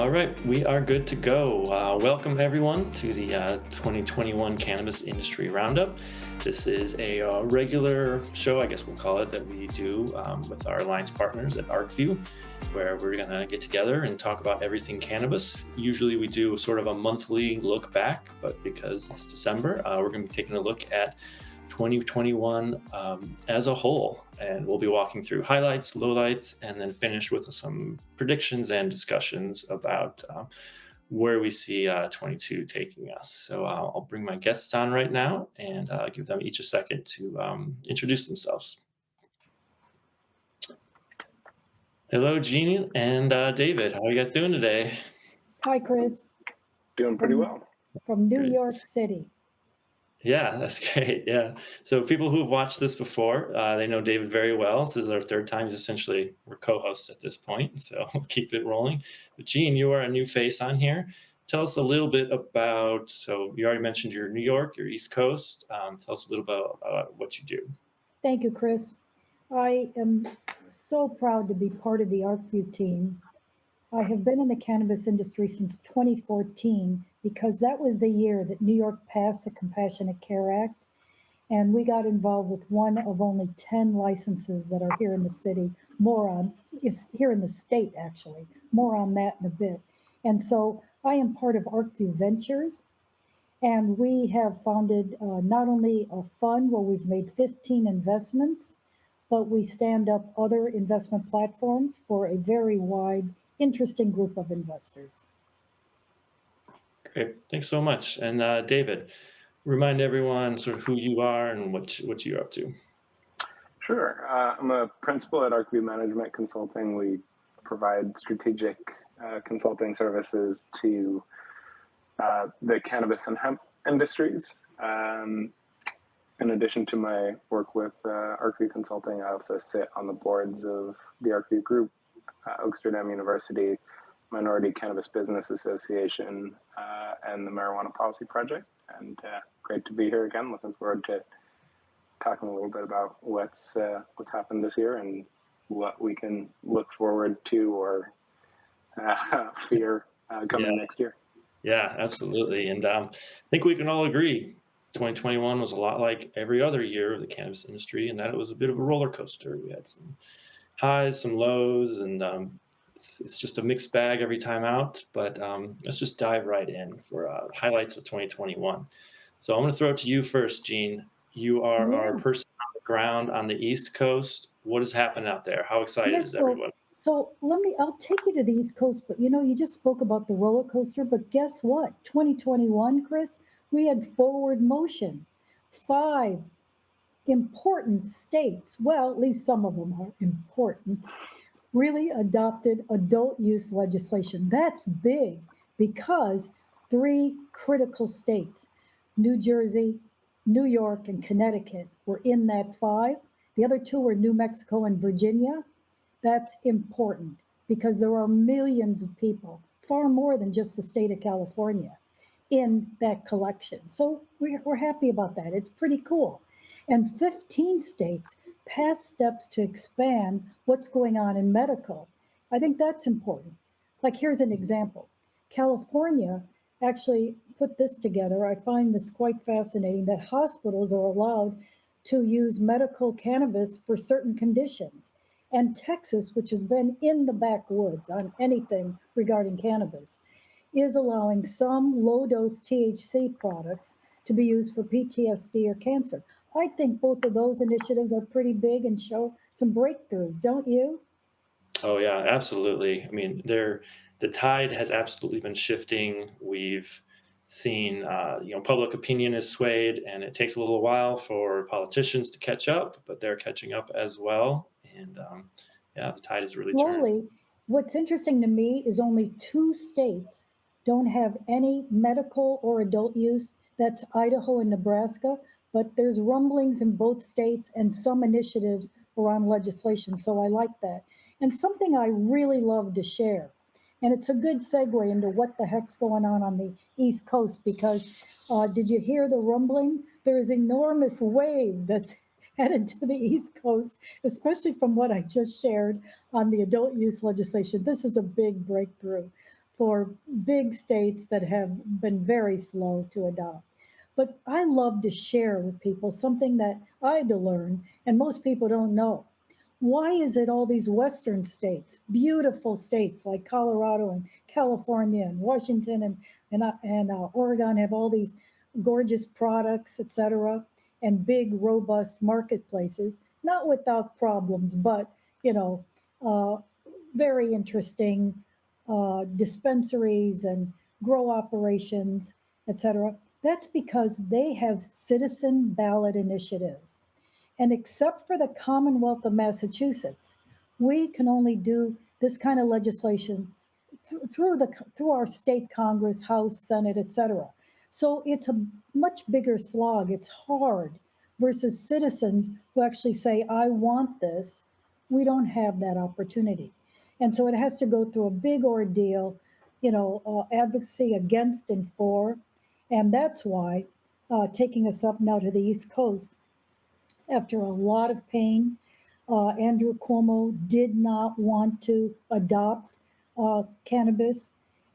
All right, we are good to go. Welcome everyone to the 2021 Cannabis Industry Roundup. This is a regular show, I guess we'll call it, that we do with our alliance partners at Arcview, where we're going to get together and talk about everything cannabis. Usually we do sort of a monthly look back, but because it's December, we're going to be taking a look at 2021 as a whole, and we'll be walking through highlights, lowlights, and then finish with some predictions and discussions about where we see 22 taking us. So I'll bring my guests on right now and give them each a second to introduce themselves. Hello, Jeanne and David. How are you guys doing today? Hi, Kris. Doing pretty well. From New York City. Yeah, that's great. Yeah. So people who've watched this before, they know David very well. This is our third time. Essentially, we're co-hosts at this point, so we'll keep it rolling. But Jeanne, you are a new face on here. Tell us a little bit about, so you already mentioned you're New York, you're East Coast. Tell us a little bit about what you do. Thank you, Kris. I am so proud to be part of the Arcview team. I have been in the cannabis industry since 2014 because that was the year that New York passed the Compassionate Care Act, and we got involved with one of only 10 licenses that are here in the city. It's here in the state, actually. More on that in a bit. And so I am part of Arcview Ventures, and we have founded not only a fund where we've made 15 investments, but we stand up other investment platforms for a very wide, interesting group of investors. Great, thanks so much. And David, remind everyone sort of who you are and what you're up to. Sure. I'm a principal at Arcview Management Consulting. We provide strategic consulting services to the cannabis and hemp industries. In addition to my work with Arcview Consulting, I also sit on the boards of the Arcview Group, Oaksterdam University, Minority Cannabis Business Association, and the Marijuana Policy Project. And great to be here again. Looking forward to talking a little bit about what's happened this year and what we can look forward to or fear coming next year. Yeah, absolutely. And I think we can all agree 2021 was a lot like every other year of the cannabis industry, and that it was a bit of a roller coaster. We had some highs, some lows, and it's just a mixed bag every time out. But let's just dive right in for highlights of 2021. So I'm going to throw it to you first, Jeanne. You are our person on the ground on the East Coast. What has happened out there? How excited is everyone? So I'll take you to the East Coast, but you just spoke about the roller coaster, but guess what? 2021, Kris, we had forward motion. 5 important states, well, at least some of them are important, really adopted adult use legislation. That's big because 3 critical states, New Jersey, New York, and Connecticut, were in that 5. The other 2 were New Mexico and Virginia. That's important because there are millions of people, far more than just the state of California, in that collection. So we're happy about that. It's pretty cool. And 15 states passed steps to expand what's going on in medical. I think that's important. Like, here's an example. California actually put this together. I find this quite fascinating, that hospitals are allowed to use medical cannabis for certain conditions. And Texas, which has been in the backwoods on anything regarding cannabis, is allowing some low-dose THC products to be used for PTSD or cancer. I think both of those initiatives are pretty big and show some breakthroughs, don't you? Oh yeah, absolutely. I mean, the tide has absolutely been shifting. We've seen, public opinion is swayed, and it takes a little while for politicians to catch up, but they're catching up as well. And the tide is really turning. What's interesting to me is only 2 states don't have any medical or adult use. That's Idaho and Nebraska, but there's rumblings in both states and some initiatives around legislation. So I like that. And something I really love to share, and it's a good segue into what the heck's going on the East Coast, because did you hear the rumbling? There is an enormous wave that's headed to the East Coast, especially from what I just shared on the adult use legislation. This is a big breakthrough. for big states that have been very slow to adopt. But I love to share with people something that I had to learn, and most people don't know. Why is it all these Western states, beautiful states like Colorado and California and Washington and Oregon have all these gorgeous products, et cetera, and big, robust marketplaces, not without problems, but, you know, uh, very interesting dispensaries and grow operations, et cetera. That's because they have citizen ballot initiatives. And except for the Commonwealth of Massachusetts, we can only do this kind of legislation through our state Congress, House, Senate, et cetera. So it's a much bigger slog. It's hard versus citizens who actually say, I want this. We don't have that opportunity. And so it has to go through a big ordeal, advocacy against and for. And that's why, taking us up now to the East Coast, after a lot of pain, Andrew Cuomo did not want to adopt cannabis.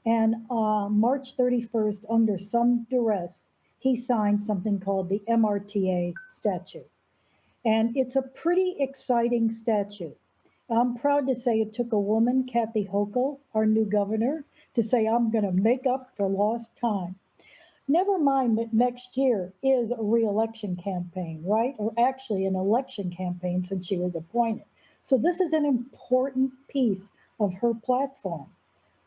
And March 31st, under some duress, he signed something called the MRTA statute. And it's a pretty exciting statute. I'm proud to say it took a woman, Kathy Hochul, our new governor, to say, I'm going to make up for lost time. Never mind that next year is a re-election campaign, right? Or actually an election campaign since she was appointed. So this is an important piece of her platform.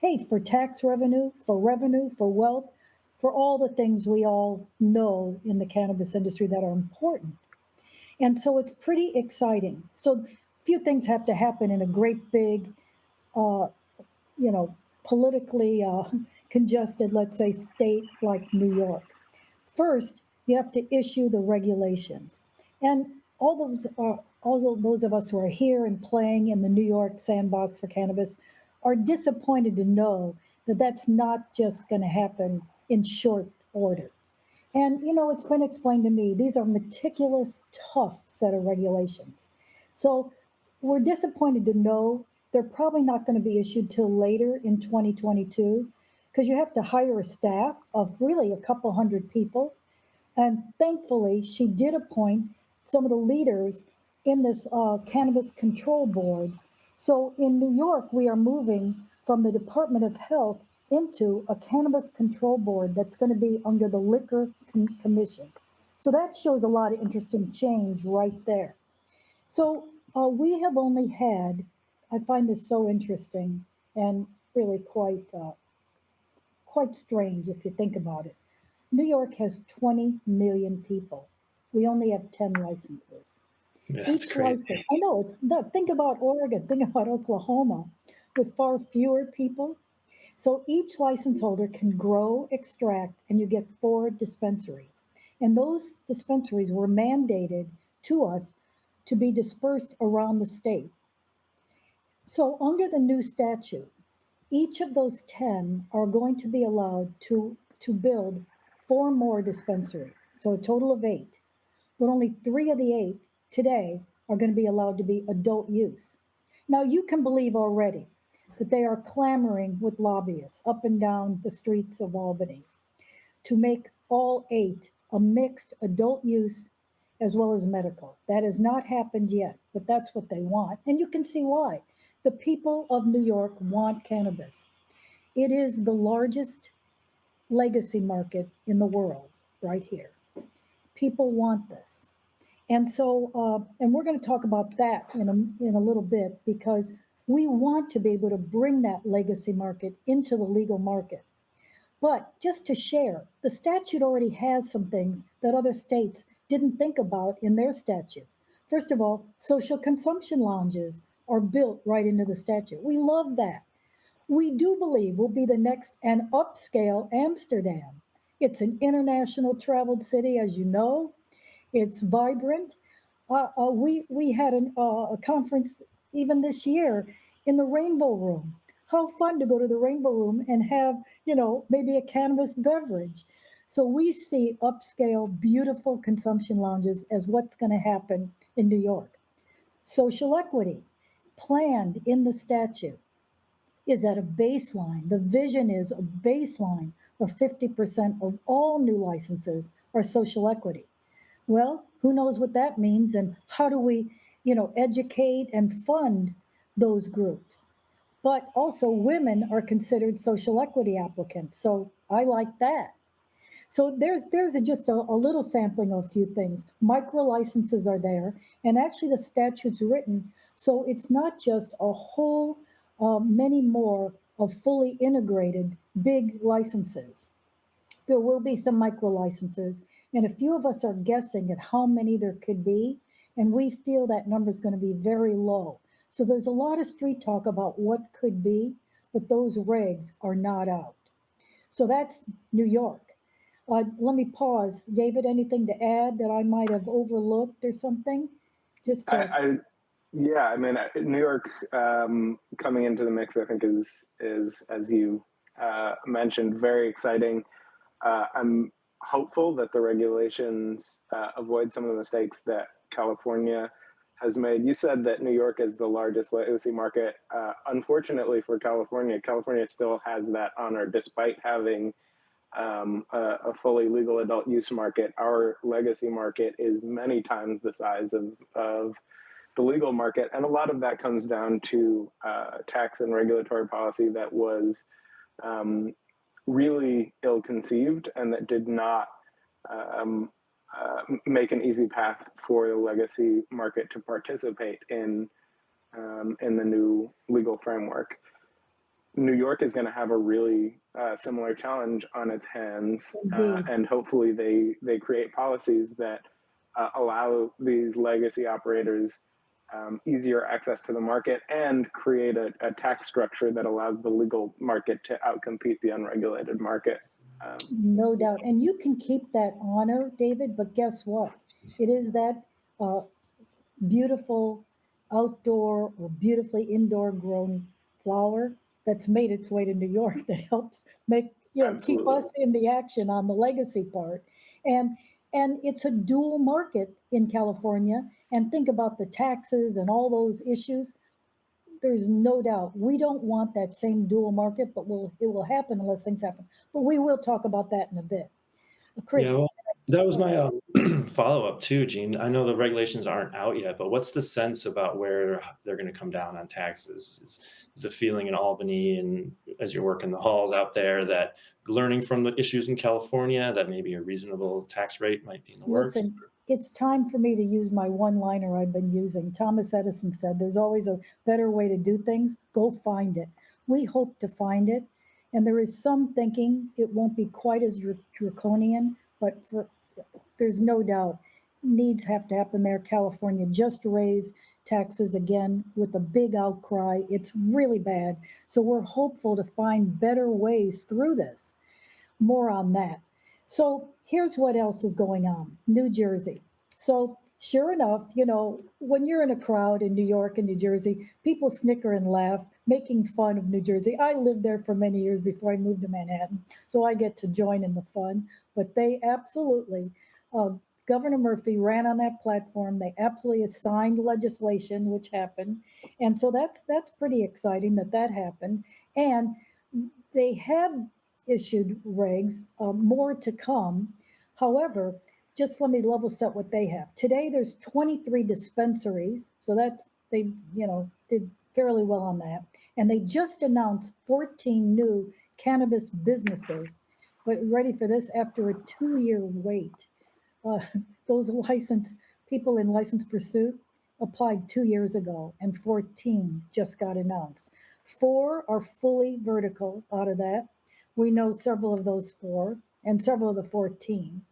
Hey, for tax revenue, for wealth, for all the things we all know in the cannabis industry that are important. And so it's pretty exciting. So a few things have to happen in a great big, politically congested, let's say, state like New York. First, you have to issue the regulations. And all those of us who are here and playing in the New York sandbox for cannabis are disappointed to know that that's not just going to happen in short order. And, it's been explained to me, these are meticulous, tough set of regulations. So we're disappointed to know they're probably not going to be issued till later in 2022, because you have to hire a staff of really a couple hundred people. And thankfully, she did appoint some of the leaders in this Cannabis Control Board. So in New York, we are moving from the Department of Health into a Cannabis Control Board that's going to be under the Liquor Commission. So that shows a lot of interesting change right there. So we have only had, I find this so interesting and really quite strange if you think about it. New York has 20 million people. We only have 10 licenses. That's crazy. License, I know, it's not, think about Oregon, think about Oklahoma, with far fewer people. So each license holder can grow, extract, and you get 4 dispensaries. And those dispensaries were mandated to us to be dispersed around the state. So under the new statute, each of those 10 are going to be allowed to build 4 more dispensaries, so a total of 8. But only 3 of the 8 today are going to be allowed to be adult use. Now you can believe already that they are clamoring with lobbyists up and down the streets of Albany to make all 8 a mixed adult use as well as medical. That has not happened yet, but that's what they want. And you can see why. The people of New York want cannabis. It is the largest legacy market in the world right here. People want this. And so, and we're going to talk about that in a little bit, because we want to be able to bring that legacy market into the legal market. But just to share, the statute already has some things that other states didn't think about in their statute. First of all, social consumption lounges are built right into the statute. We love that. We do believe we'll be the next and upscale Amsterdam. It's an international traveled city, as you know. It's vibrant. We had a conference even this year in the Rainbow Room. How fun to go to the Rainbow Room and have, maybe a cannabis beverage. So we see upscale, beautiful consumption lounges as what's going to happen in New York. Social equity, planned in the statute. is at a baseline. The vision is a baseline of 50% of all new licenses are social equity. Well, who knows what that means, and how do we, educate and fund those groups? But also women are considered social equity applicants. So I like that. So there's just a little sampling of a few things. Micro licenses are there, and actually the statute's written so it's not just a whole many more of fully integrated big licenses. There will be some micro licenses, and a few of us are guessing at how many there could be, and we feel that number is going to be very low. So there's a lot of street talk about what could be, but those regs are not out. So that's New York. Let me pause. David, anything to add that I might have overlooked or something? Just to... Yeah, I mean, New York coming into the mix, I think is as you mentioned, very exciting. I'm hopeful that the regulations avoid some of the mistakes that California has made. You said that New York is the largest legacy market. Unfortunately for California, California still has that honor despite having a fully legal adult use market. Our legacy market is many times the size of the legal market. And a lot of that comes down to tax and regulatory policy that was really ill-conceived and that did not make an easy path for the legacy market to participate in the new legal framework. New York is going to have a really similar challenge on its hands, and hopefully they create policies that allow these legacy operators easier access to the market and create a tax structure that allows the legal market to outcompete the unregulated market. No doubt. And you can keep that honor, David, but guess what? It is that beautiful outdoor or beautifully indoor grown flower that's made its way to New York that helps make, keep us in the action on the legacy part. And it's a dual market in California. And think about the taxes and all those issues. There's no doubt we don't want that same dual market, but it will happen unless things happen. But we will talk about that in a bit. Kris. Yeah, well, that was my follow-up too, Jeanne. I know the regulations aren't out yet, but what's the sense about where they're going to come down on taxes? Is the feeling in Albany, and as you're working the halls out there, that learning from the issues in California, that maybe a reasonable tax rate might be in the works? Listen, it's time for me to use my one-liner I've been using. Thomas Edison said, there's always a better way to do things. Go find it. We hope to find it. And there is some thinking it won't be quite as draconian, but there's no doubt needs have to happen there. California just raised taxes again with a big outcry. It's really bad. So we're hopeful to find better ways through this. More on that. So here's what else is going on. New Jersey. So sure enough, when you're in a crowd in New York and New Jersey, people snicker and laugh, making fun of New Jersey. I lived there for many years before I moved to Manhattan, so I get to join in the fun. But they absolutely, Governor Murphy ran on that platform. They absolutely signed legislation, which happened. And so that's pretty exciting that happened. And they have issued regs, more to come. However, just let me level set what they have. Today, there's 23 dispensaries. So they did fairly well on that. And they just announced 14 new cannabis businesses. But ready for this, after a 2-year wait, those people in license pursuit applied 2 years ago, and 14 just got announced. 4 are fully vertical out of that. We know several of those 4 and several of the 14.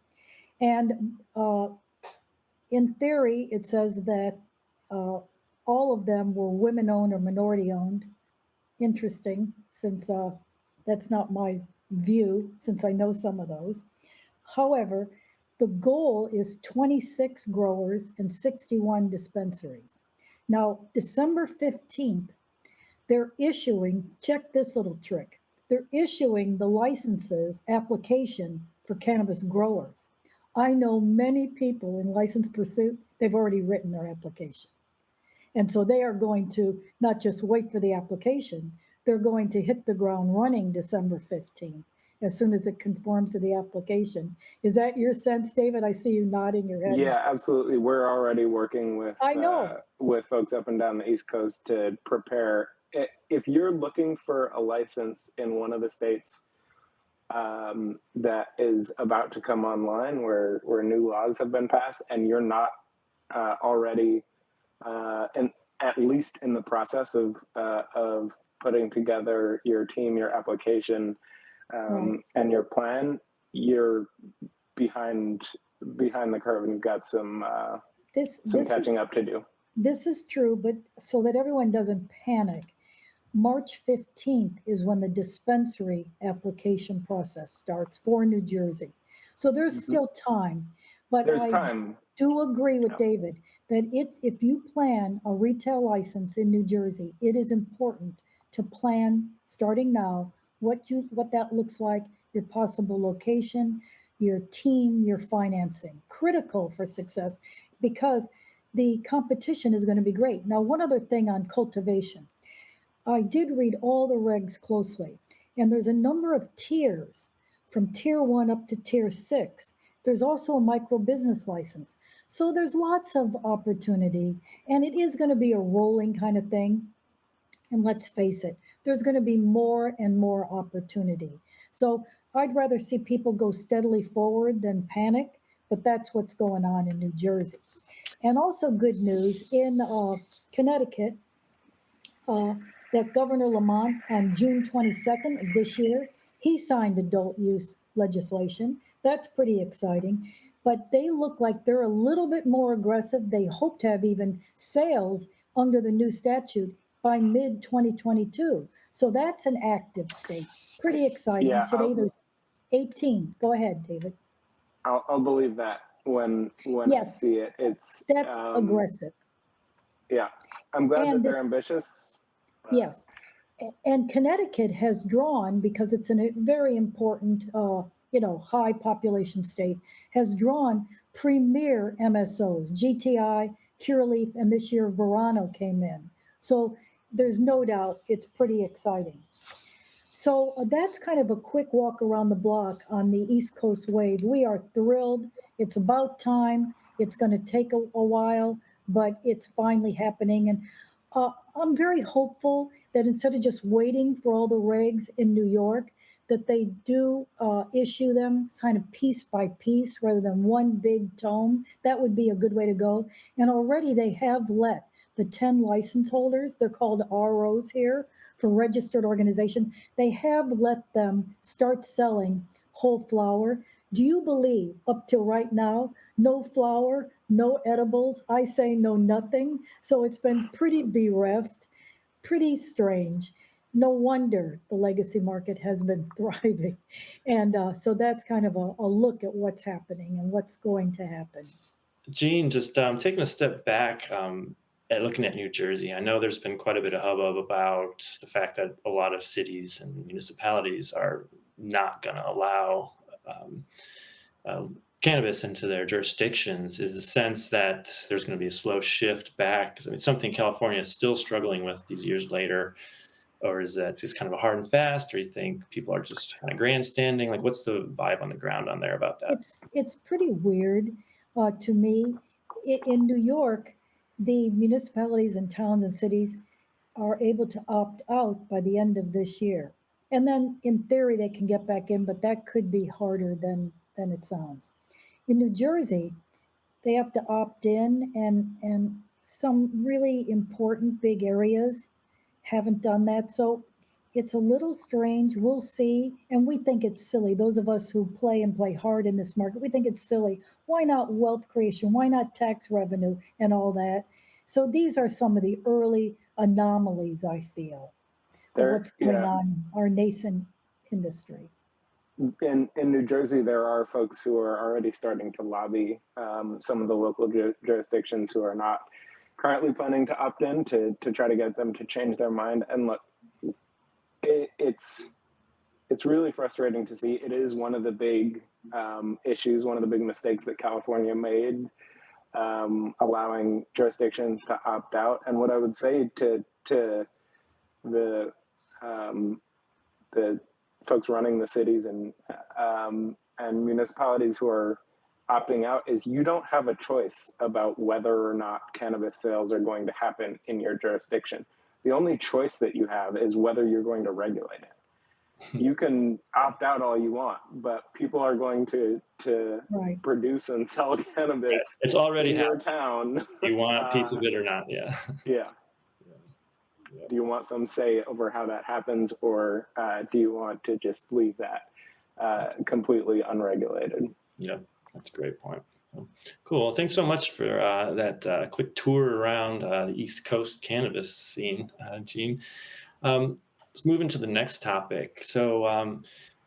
And in theory, it says that all of them were women-owned or minority-owned. Interesting, since that's not my view, since I know some of those. However, the goal is 26 growers and 61 dispensaries. Now, December 15th, they're issuing, check this little trick, they're issuing the licenses application for cannabis growers. I know many people in license pursuit, they've already written their application. And so they are going to not just wait for the application, they're going to hit the ground running December 15th, as soon as it conforms to the application. Is that your sense, David? I see you nodding your head. Yeah, absolutely. We're already working I know. with folks up and down the East Coast to prepare. If you're looking for a license in one of the states that is about to come online, where new laws have been passed, and you're not already, and at least in the process of putting together your team, your application, and your plan, you're behind the curve, and you've got some catching up to do. This is true, but so that everyone doesn't panic, March 15th is when the dispensary application process starts for New Jersey. So there's still time, but There's I time. do agree with David that if you plan a retail license in New Jersey, it is important to plan starting now what that looks like, your possible location, your team, your financing. Critical for success, because the competition is going to be great. Now, one other thing on cultivation. I did read all the regs closely, and there's a number of tiers from tier 1 up to tier 6. There's also a micro business license. So there's lots of opportunity, and it is going to be a rolling kind of thing. And let's face it, there's going to be more and more opportunity. So I'd rather see people go steadily forward than panic, but that's what's going on in New Jersey. And also good news in Connecticut, that Governor Lamont on June 22nd of this year, he signed adult use legislation. That's pretty exciting. But they look like they're a little bit more aggressive. They hope to have even sales under the new statute by mid-2022. So that's an active state. Pretty exciting. Yeah, Today there's 18. Go ahead, David. I'll believe that when I see it. That's aggressive. Yeah, I'm glad that they're ambitious. Yes, and Connecticut has drawn, because it's a very important, high population state, has drawn premier MSOs, GTI, Curaleaf, and this year Verano came in. So there's no doubt it's pretty exciting. So that's kind of a quick walk around the block on the East Coast wave. We are thrilled. It's about time. It's going to take a while, but it's finally happening. And I'm very hopeful that instead of just waiting for all the regs in New York, that they do issue them kind of piece by piece rather than one big tome. That would be a good way to go. And already they have let the 10 license holders, they're called ROs here, for registered organization, they have let them start selling whole flower. Do you believe up till right now, no flower, no edibles, I say no nothing. So it's been pretty bereft, pretty strange. No wonder the legacy market has been thriving. And so that's kind of a look at what's happening and what's going to happen. Jeanne, just taking a step back, at looking at New Jersey, I know there's been quite a bit of hubbub about the fact that a lot of cities and municipalities are not going to allow cannabis into their jurisdictions. Is the sense that there's going to be a slow shift back? Because I mean, something California is still struggling with these years later, or is that just kind of a hard and fast? Or you think people are just kind of grandstanding? Like, what's the vibe on the ground on there about that? It's pretty weird to me. In New York, the municipalities and towns and cities are able to opt out by the end of this year. And then in theory, they can get back in, but that could be harder than it sounds. In New Jersey, they have to opt in, and some really important big areas haven't done that. So it's a little strange. We'll see. And we think it's silly. Those of us who play hard in this market, we think it's silly. Why not wealth creation? Why not tax revenue and all that? So these are some of the early anomalies, I feel, of what's going on in our nascent industry. In New Jersey, there are folks who are already starting to lobby some of the local jurisdictions who are not currently planning to opt in to try to get them to change their mind. And look, it's really frustrating to see. It is one of the big issues, one of the big mistakes that California made, allowing jurisdictions to opt out. And what I would say to the the folks running the cities and municipalities who are opting out is you don't have a choice about whether or not cannabis sales are going to happen in your jurisdiction. The only choice that you have is whether you're going to regulate it. You can opt out all you want, but people are going to Right. produce and sell cannabis It's already in your happened. town. Do you want a piece of it or not? Yeah. Yeah. Do you want some say over how that happens, or do you want to just leave that completely unregulated? Yeah, that's a great point. Cool. Well, thanks so much for that quick tour around the East Coast cannabis scene, Jeanne. Let's move into the next topic. So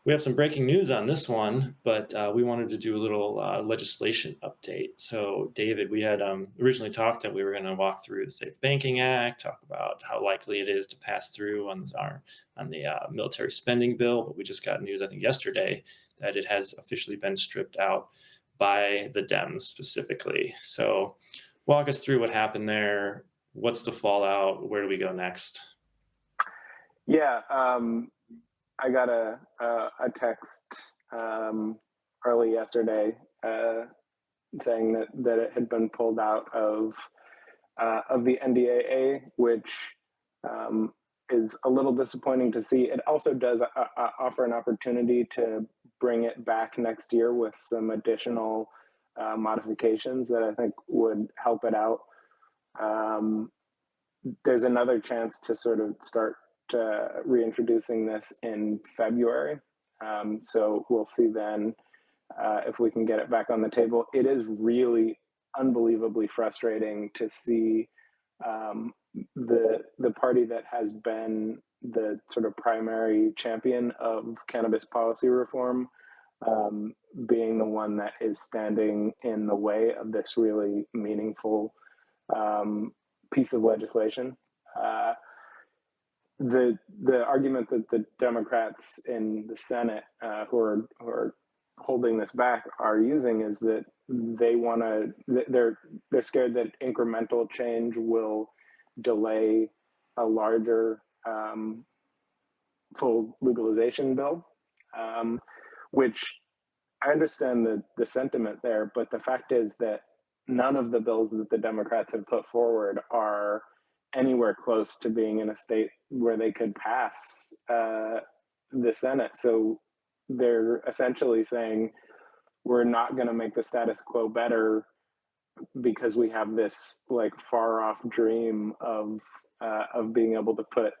we have some breaking news on this one, but we wanted to do a little legislation update. So, David, we had originally talked that we were going to walk through the Safe Banking Act, talk about how likely it is to pass through on the military spending bill, but we just got news, I think, yesterday that it has officially been stripped out by the Dems specifically. So, walk us through what happened there. What's the fallout? Where do we go next? Yeah, I got a text early yesterday saying that it had been pulled out of the NDAA, which is a little disappointing to see. It also does offer an opportunity to bring it back next year with some additional modifications that I think would help it out. There's another chance to sort of start reintroducing this in February. So we'll see then if we can get it back on the table. It is really unbelievably frustrating to see the party that has been the sort of primary champion of cannabis policy reform being the one that is standing in the way of this really meaningful piece of legislation. The argument that the Democrats in the Senate who are holding this back are using is that they're scared that incremental change will delay a larger full legalization bill, which I understand the sentiment there, but the fact is that none of the bills that the Democrats have put forward are anywhere close to being in a state where they could pass the Senate. So they're essentially saying we're not going to make the status quo better because we have this like far off dream of being able to put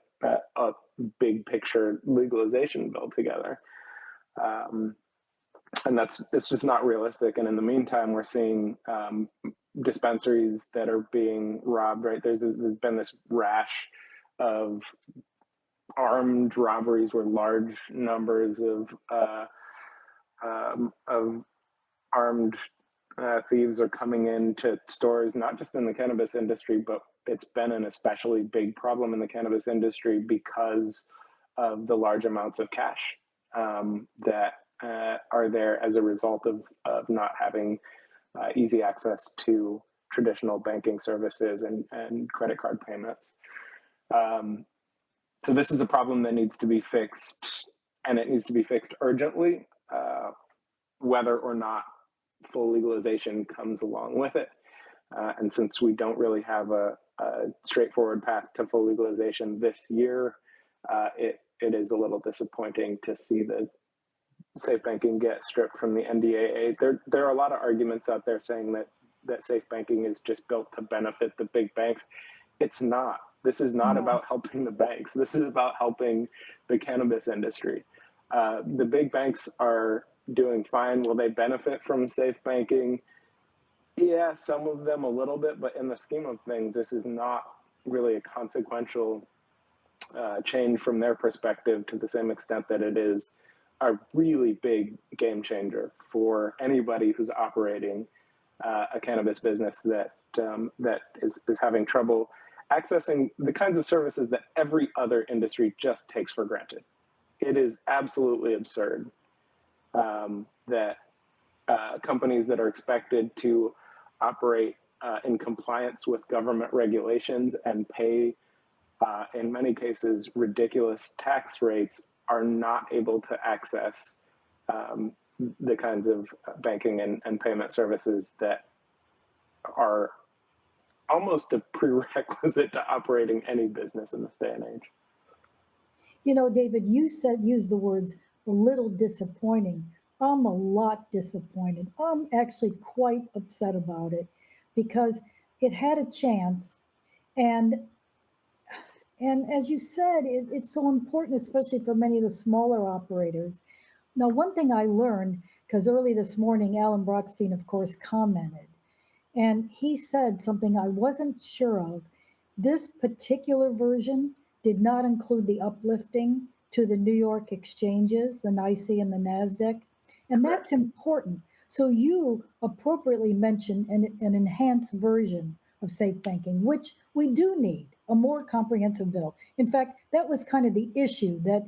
a big picture legalization bill together. And it's just not realistic. And in the meantime, we're seeing dispensaries that are being robbed, right? There's been this rash of armed robberies where large numbers of armed thieves are coming into stores, not just in the cannabis industry, but it's been an especially big problem in the cannabis industry because of the large amounts of cash that are there as a result of not having easy access to traditional banking services and credit card payments. So this is a problem that needs to be fixed, and it needs to be fixed urgently, whether or not full legalization comes along with it. And since we don't really have a straightforward path to full legalization this year, it is a little disappointing to see the safe banking get stripped from the NDAA. There are a lot of arguments out there saying that safe banking is just built to benefit the big banks. It's not. This is not about helping the banks. This is about helping the cannabis industry. The big banks are doing fine. Will they benefit from safe banking? Yeah, some of them a little bit, but in the scheme of things, this is not really a consequential change from their perspective to the same extent that it is a really big game changer for anybody who's operating a cannabis business that is having trouble accessing the kinds of services that every other industry just takes for granted. It is absolutely absurd that companies that are expected to operate in compliance with government regulations and pay in many cases, ridiculous tax rates, are not able to access the kinds of banking and payment services that are almost a prerequisite to operating any business in this day and age. You know, David, you used the words a little disappointing. I'm a lot disappointed. I'm actually quite upset about it because it had a chance. And as you said, it's so important, especially for many of the smaller operators. Now, one thing I learned, because early this morning, Alan Brockstein, of course, commented, and he said something I wasn't sure of. This particular version did not include the uplifting to the New York exchanges, the NYSE and the NASDAQ. And that's important. So you appropriately mentioned an enhanced version of safe banking, which we do need, a more comprehensive bill. In fact, that was kind of the issue the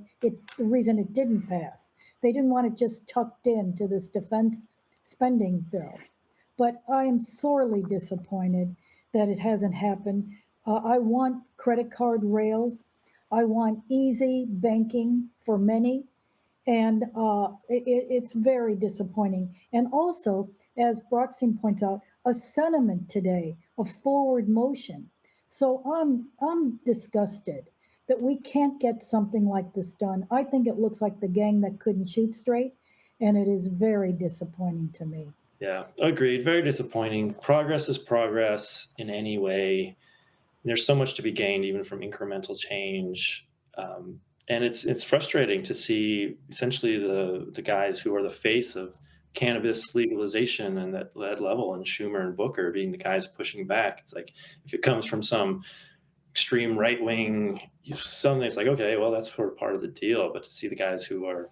reason it didn't pass. They didn't want it just tucked into this defense spending bill. But I am sorely disappointed that it hasn't happened. I want credit card rails. I want easy banking for many. And it's very disappointing. And also, as Brockstein points out, a sentiment today, a forward motion. So I'm disgusted that we can't get something like this done. I think it looks like the gang that couldn't shoot straight, and it is very disappointing to me. Yeah, agreed. Very disappointing. Progress is progress in any way. There's so much to be gained even from incremental change. And it's frustrating to see essentially the guys who are the face of cannabis legalization and that level, and Schumer and Booker being the guys pushing back. It's like, if it comes from some extreme right wing, something, it's like, okay, well, that's sort of part of the deal. But to see the guys who are,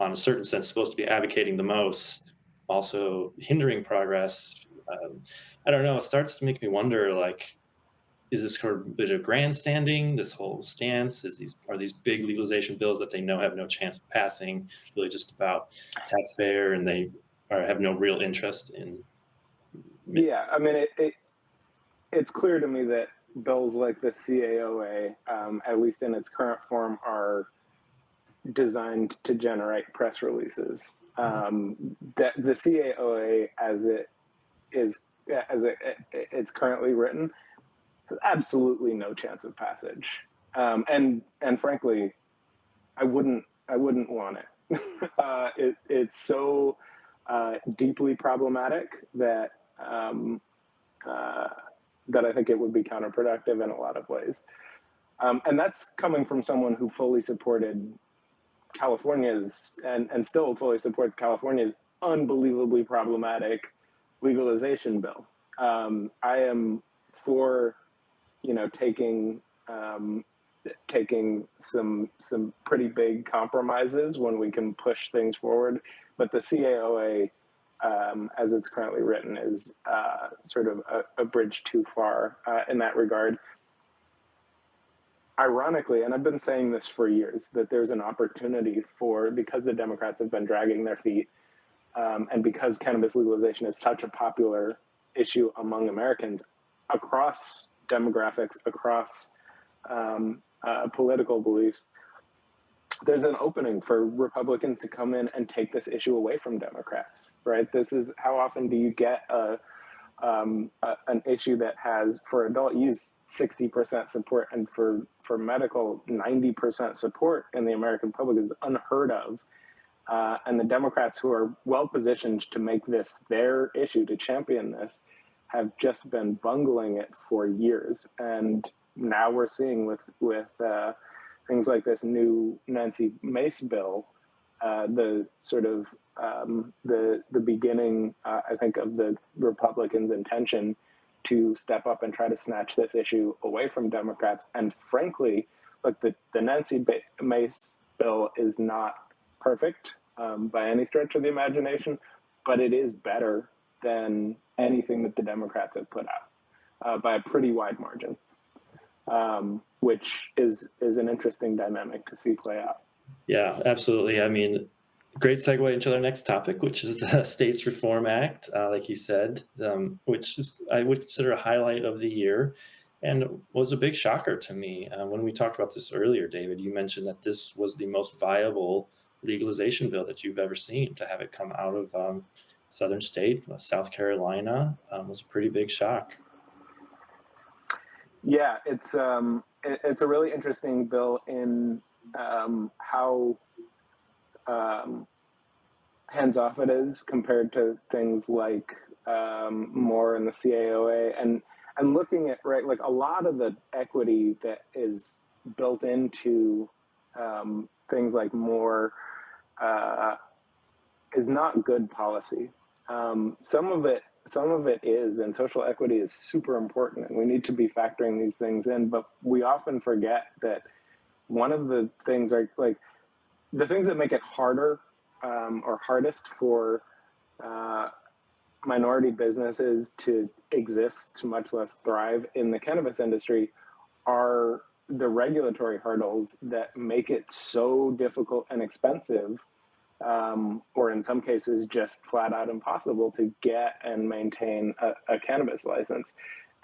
on a certain sense, supposed to be advocating the most, also hindering progress, I don't know. It starts to make me wonder, like, is this sort of a bit of grandstanding, this whole stance? Are these big legalization bills that they know have no chance of passing really just about taxpayer, and they have no real interest in? Yeah, I mean, it's clear to me that bills like the CAOA, at least in its current form, are designed to generate press releases. That the CAOA, it's currently written, has absolutely no chance of passage. And frankly, I wouldn't want it. It's so deeply problematic that that I think it would be counterproductive in a lot of ways. And that's coming from someone who fully supported California's and still fully supports California's unbelievably problematic legalization bill. I am for, taking some pretty big compromises when we can push things forward, but the CAOA, as it's currently written, is sort of a bridge too far in that regard. Ironically, and I've been saying this for years, that there's an opportunity because the Democrats have been dragging their feet, and because cannabis legalization is such a popular issue among Americans across demographics, across political beliefs, there's an opening for Republicans to come in and take this issue away from Democrats, right? This is, how often do you get an issue that has, for adult use, 60% support, and for medical, 90% support in the American public is unheard of. And the Democrats, who are well positioned to make this their issue, to champion this, have just been bungling it for years. And now we're seeing with things like this new Nancy Mace bill, the sort of the beginning, I think, of the Republicans' intention to step up and try to snatch this issue away from Democrats. And frankly, look, the Nancy Mace bill is not perfect by any stretch of the imagination, but it is better than anything that the Democrats have put out by a pretty wide margin, which is an interesting dynamic to see play out. Yeah, absolutely. I mean, great segue into our next topic, which is the States Reform Act, like you said, which is, I would consider, a highlight of the year. and was a big shocker to me. When we talked about this earlier, David, you mentioned that this was the most viable legalization bill that you've ever seen. To have it come out of southern state, South Carolina, was a pretty big shock. Yeah, it's a really interesting bill in how hands off it is compared to things like more in the CAOA, and looking at, right, like a lot of the equity that is built into things like more is not good policy. Some of it is, and social equity is super important, and we need to be factoring these things in. But we often forget that one of the things are like the things that make it harder or hardest for minority businesses to exist, much less thrive in the cannabis industry, are the regulatory hurdles that make it so difficult and expensive, or in some cases just flat out impossible to get and maintain a cannabis license.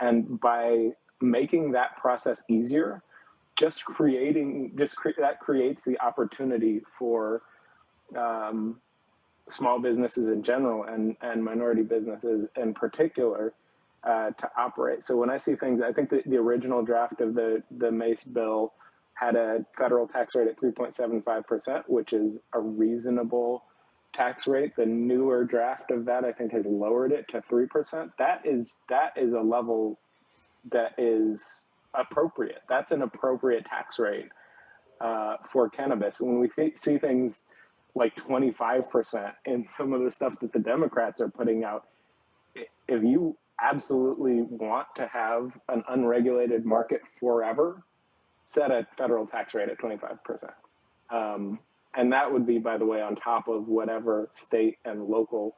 And by making that process easier, that creates the opportunity for small businesses in general and minority businesses in particular to operate. So when I see things, I think that the original draft of the MACE bill had a federal tax rate at 3.75%, which is a reasonable tax rate. The newer draft of that, I think, has lowered it to 3%. That is a level that is appropriate. That's an appropriate tax rate for cannabis. When we see things like 25% in some of the stuff that the Democrats are putting out, if you absolutely want to have an unregulated market forever, set a federal tax rate at 25%. And that would be, by the way, on top of whatever state and local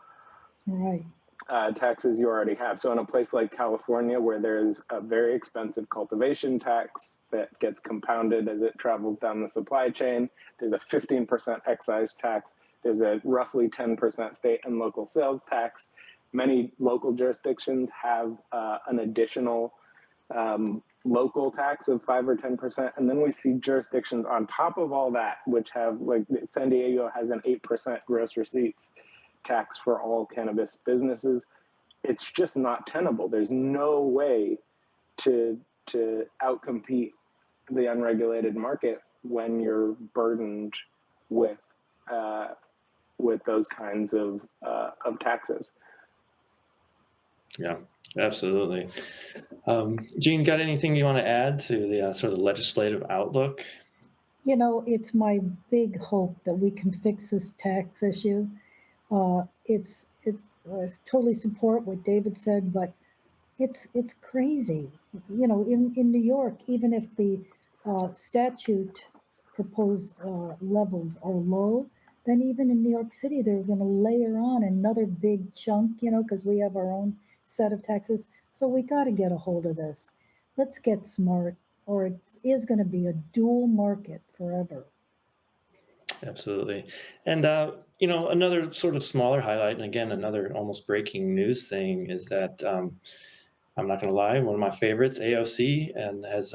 taxes you already have. So in a place like California, where there's a very expensive cultivation tax that gets compounded as it travels down the supply chain, there's a 15% excise tax, there's a roughly 10% state and local sales tax. Many local jurisdictions have an additional local tax of 5 or 10%. And then we see jurisdictions on top of all that, which have, like San Diego has an 8% gross receipts tax for all cannabis businesses. It's just not tenable. There's no way to outcompete the unregulated market when you're burdened with those kinds of taxes. Yeah, absolutely. Jeanne, got anything you want to add to the sort of legislative outlook? You know, it's my big hope that we can fix this tax issue. I totally support what David said, but it's crazy. You know, in New York, even if the statute proposed levels are low, then even in New York City, they're going to layer on another big chunk, you know, because we have our own set of taxes. So we got to get a hold of this. Let's get smart, or it is going to be a dual market forever. Absolutely. And, you know, another sort of smaller highlight, and again, another almost breaking news thing is that I'm not going to lie, one of my favorites, AOC, and has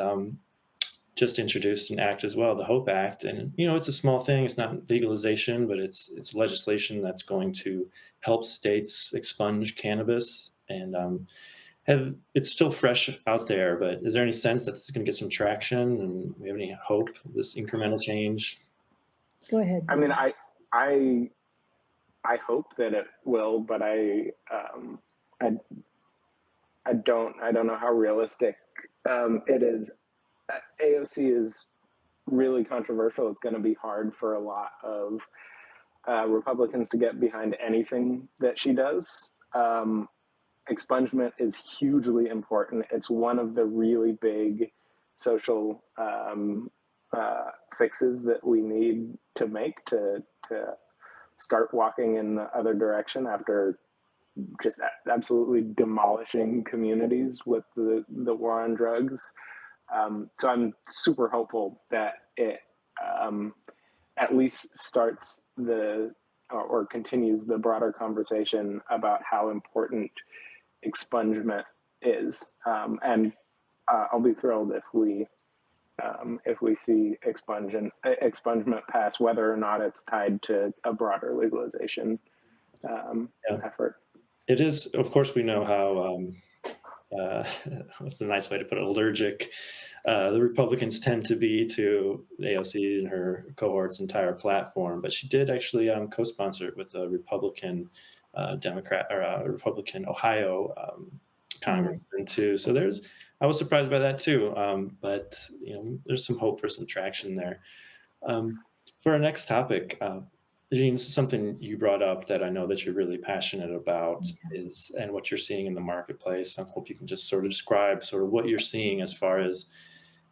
just introduced an act as well, the HOPE Act. And, you know, it's a small thing. It's not legalization, but it's legislation that's going to help states expunge cannabis. And it's still fresh out there, but is there any sense that this is going to get some traction? And we have any hope, this incremental change? Go ahead. I mean, I hope that it will, but I don't know how realistic it is. AOC is really controversial. It's going to be hard for a lot of Republicans to get behind anything that she does. Expungement is hugely important. It's one of the really big social fixes that we need to make to start walking in the other direction after just absolutely demolishing communities with the war on drugs. So I'm super hopeful that it at least starts or continues the broader conversation about how important expungement is. And I'll be thrilled if we see expungement pass, whether or not it's tied to a broader legalization effort. It is, of course, we know how, what's a nice way to put it, allergic the Republicans tend to be to AOC and her cohort's entire platform. But she did actually co-sponsor it with a Republican Democrat or a Republican Ohio congressman too. So I was surprised by that too. But there's some hope for some traction there. For our next topic, Jeanne, this is something you brought up that I know that you're really passionate about and what you're seeing in the marketplace. I hope you can just sort of describe sort of what you're seeing as far as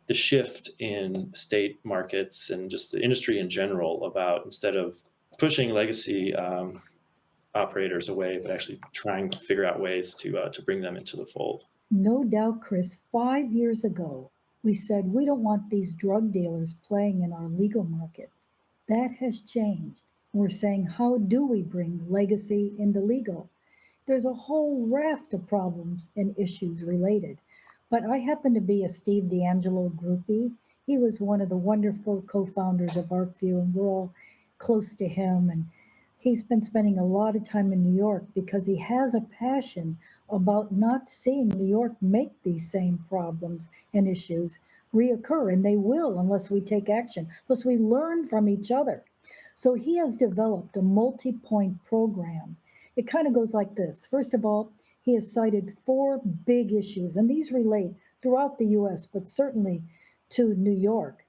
the shift in state markets and just the industry in general about instead of pushing legacy operators away, but actually trying to figure out ways to bring them into the fold. No doubt, Kris. 5 years ago, we said we don't want these drug dealers playing in our legal market. That has changed. We're saying, how do we bring legacy into legal? There's a whole raft of problems and issues related. But I happen to be a Steve D'Angelo groupie. He was one of the wonderful co-founders of Arcview, and we're all close to him. And he's been spending a lot of time in New York because he has a passion about not seeing New York make these same problems and issues reoccur. And they will unless we take action, unless we learn from each other. So he has developed a multi-point program. It kind of goes like this. First of all, he has cited 4 big issues, and these relate throughout the US, but certainly to New York.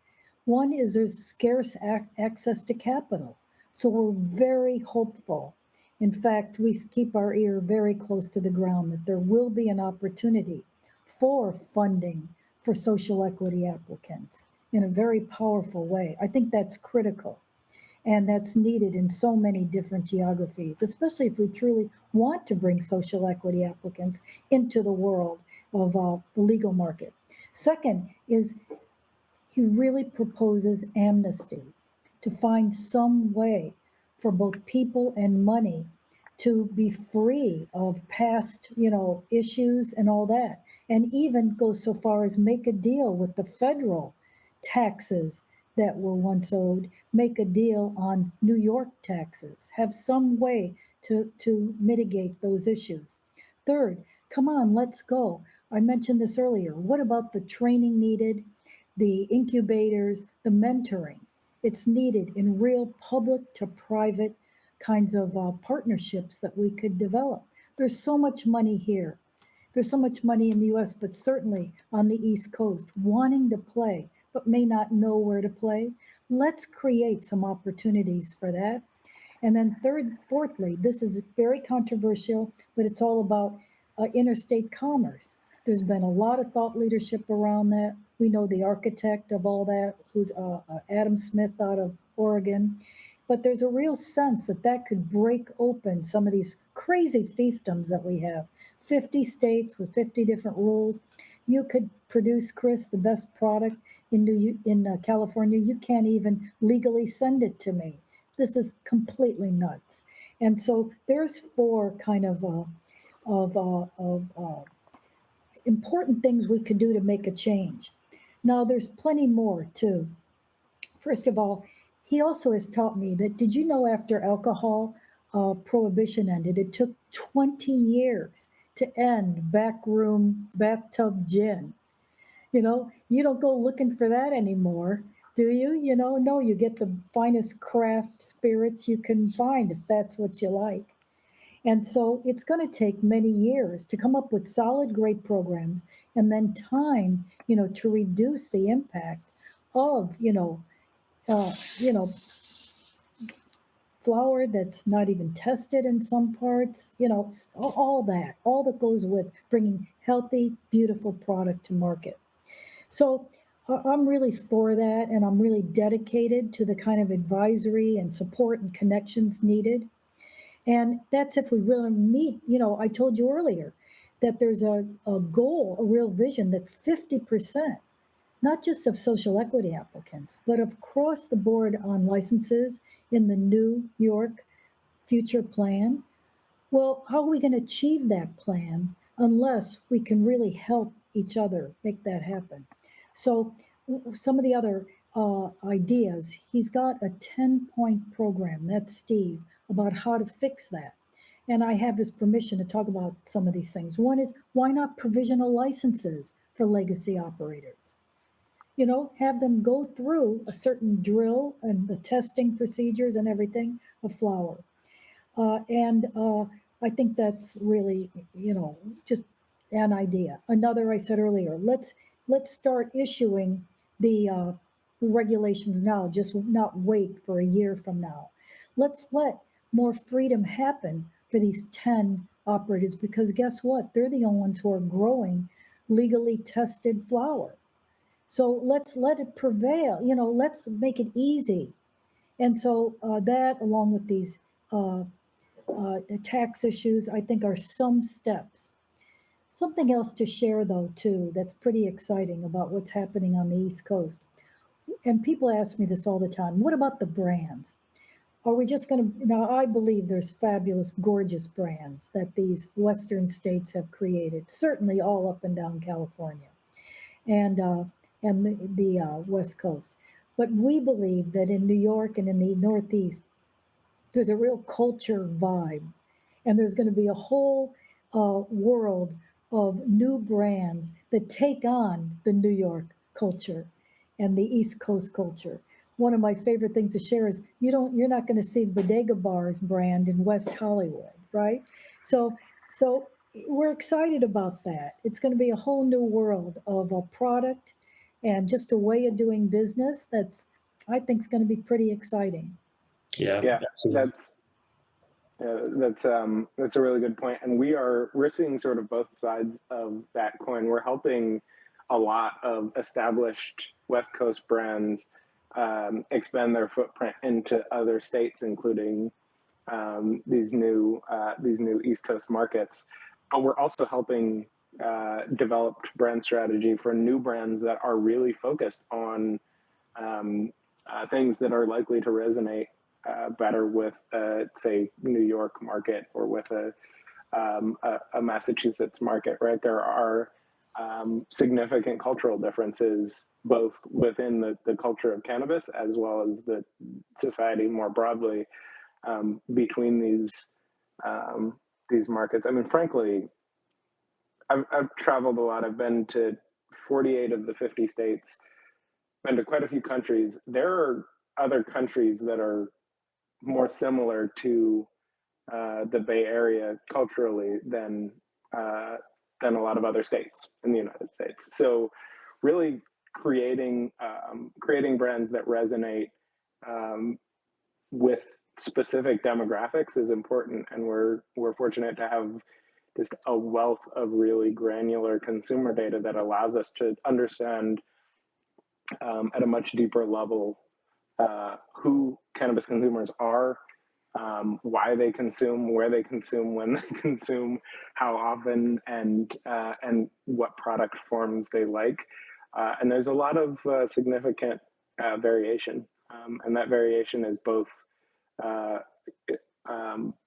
One is there's scarce access to capital. So we're very hopeful. In fact, we keep our ear very close to the ground that there will be an opportunity for funding for social equity applicants in a very powerful way. I think that's critical. And that's needed in so many different geographies, especially if we truly want to bring social equity applicants into the world of the legal market. Second is he really proposes amnesty to find some way for both people and money to be free of past, issues and all that, and even go so far as make a deal with the federal taxes that were once owed, make a deal on New York taxes, have some way to mitigate those issues. Third, come on, let's go. I mentioned this earlier. What about the training needed, the incubators, the mentoring? It's needed in real public to private kinds of partnerships that we could develop. There's so much money here. There's so much money in the US, but certainly on the East Coast, wanting to play, but may not know where to play. Let's create some opportunities for that. And then fourthly, this is very controversial, but it's all about interstate commerce. There's been a lot of thought leadership around that. We know the architect of all that, who's Adam Smith out of Oregon. But there's a real sense that could break open some of these crazy fiefdoms that we have. 50 states with 50 different rules. You could produce, Kris, the best product in California. You can't even legally send it to me. This is completely nuts. And so there's 4 kind of important things we could do to make a change. Now, there's plenty more too. First of all, he also has taught me that, did you know after alcohol prohibition ended, it took 20 years to end backroom bathtub gin? You don't go looking for that anymore, do you? No, you get the finest craft spirits you can find if that's what you like. And so it's going to take many years to come up with solid, great programs, and then time, to reduce the impact of, flour that's not even tested in some parts, all that goes with bringing healthy, beautiful product to market. So I'm really for that, and I'm really dedicated to the kind of advisory and support and connections needed. And that's if we really meet, I told you earlier that there's a goal, a real vision that 50%, not just of social equity applicants, but of across the board on licenses in the New York future plan. Well, how are we going to achieve that plan unless we can really help each other make that happen. So some of the other ideas, he's got a 10-point program, that's Steve, about how to fix that. And I have his permission to talk about some of these things. One is, why not provisional licenses for legacy operators? You know, have them go through a certain drill and the testing procedures and everything of flower. And I think that's really, just an idea. Another, I said earlier, let's start issuing the regulations now, just not wait for a year from now. Let's let more freedom happen for these 10 operators, because guess what? They're the only ones who are growing legally tested flower. So let's let it prevail, let's make it easy. And so that, along with these tax issues, I think are some steps. Something else to share, though, too, that's pretty exciting about what's happening on the East Coast. And people ask me this all the time. What about the brands? Are we just going to, now I believe there's fabulous, gorgeous brands that these Western states have created, certainly all up and down California and the West Coast. But we believe that in New York and in the Northeast, there's a real culture vibe. And there's going to be a whole world of new brands that take on the New York culture and the East Coast culture. One of my favorite things to share is you're not going to see Bodega Bar's brand in West Hollywood, right? So we're excited about that. It's going to be a whole new world of a product and just a way of doing business that's, I think, is going to be pretty exciting. Yeah, that's a really good point. And we're seeing sort of both sides of that coin. We're helping a lot of established West Coast brands expand their footprint into other states, including these new East Coast markets. But we're also helping develop brand strategy for new brands that are really focused on things that are likely to resonate better with, say, New York market or with a Massachusetts market, right? There are significant cultural differences both within the culture of cannabis as well as the society more broadly between these markets. I mean, frankly, I've traveled a lot. I've been to 48 of the 50 states, been to quite a few countries. There are other countries that are more similar to the Bay Area culturally than a lot of other states in the United States. So really creating brands that resonate with specific demographics is important, and we're fortunate to have just a wealth of really granular consumer data that allows us to understand at a much deeper level who cannabis consumers are, why they consume, where they consume, when they consume, how often, and what product forms they like. And there's a lot of significant variation, and that variation is both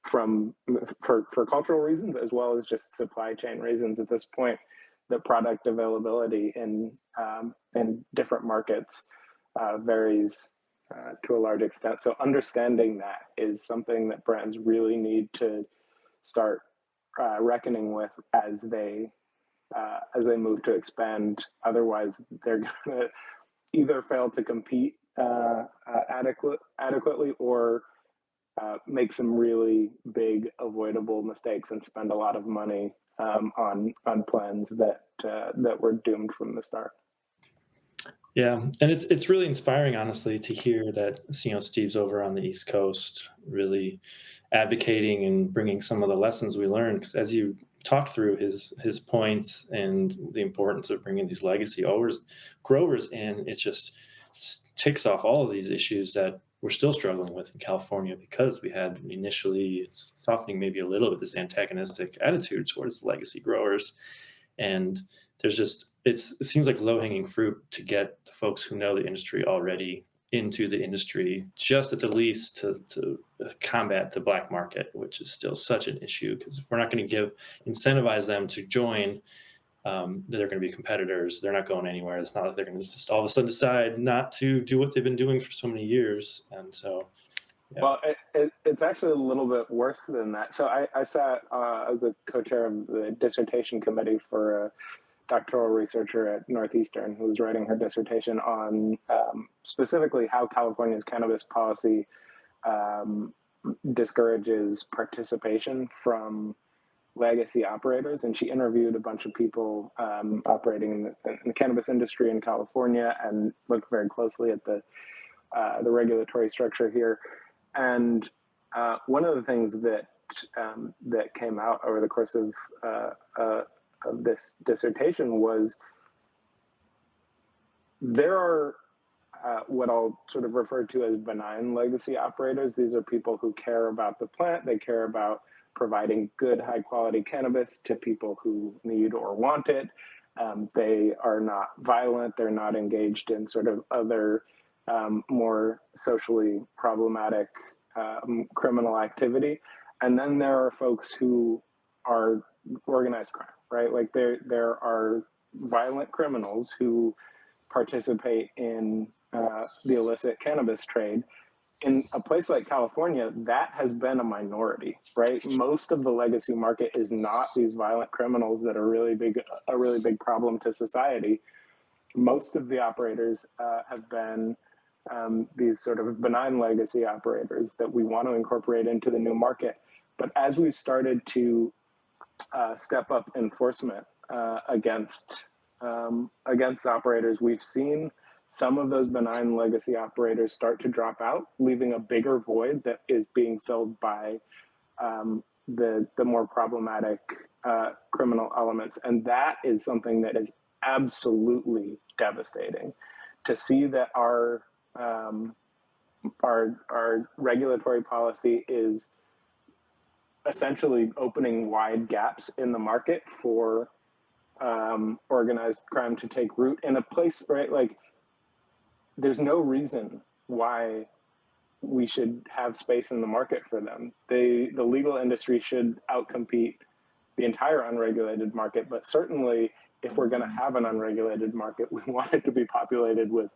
for cultural reasons as well as just supply chain reasons. At this point, the product availability in different markets varies to a large extent. So understanding that is something that brands really need to start reckoning with as they move to expand. Otherwise, they're going to either fail to compete adequately or make some really big avoidable mistakes and spend a lot of money on plans that were doomed from the start. Yeah, and it's really inspiring, honestly, to hear that Steve's over on the East Coast really advocating and bringing some of the lessons we learned. Because as you talked through his points and the importance of bringing these legacy growers in, it just ticks off all of these issues that we're still struggling with in California, because we had initially softening maybe a little bit this antagonistic attitude towards legacy growers, and there's just it seems like low-hanging fruit to get the folks who know the industry already into the industry, just at the least to combat the black market, which is still such an issue. Because if we're not going to incentivize them to join, they're going to be competitors. They're not going anywhere. It's not like they're going to just all of a sudden decide not to do what they've been doing for so many years. And so, yeah. Well, it's actually a little bit worse than that. So I sat as a co-chair of the dissertation committee for a doctoral researcher at Northeastern who was writing her dissertation on specifically how California's cannabis policy discourages participation from legacy operators. And she interviewed a bunch of people operating in the cannabis industry in California and looked very closely at the regulatory structure here. And one of the things that came out over the course of this dissertation was there are what I'll sort of refer to as benign legacy operators. These are people who care about the plant. They care about providing good, high quality cannabis to people who need or want it. They are not violent. They're not engaged in sort of other more socially problematic criminal activity. And then there are folks who are organized crime, right? Like there are violent criminals who participate in the illicit cannabis trade. In a place like California, that has been a minority, right? Most of the legacy market is not these violent criminals that are a really big problem to society. Most of the operators have been these sort of benign legacy operators that we want to incorporate into the new market. But as we've started to step up enforcement against operators, we've seen some of those benign legacy operators start to drop out, leaving a bigger void that is being filled by the more problematic criminal elements. And that is something that is absolutely devastating. To see that our regulatory policy is essentially opening wide gaps in the market for organized crime to take root in a place, right? Like, there's no reason why we should have space in the market for them. The legal industry should outcompete the entire unregulated market, but certainly if we're going to have an unregulated market, we want it to be populated with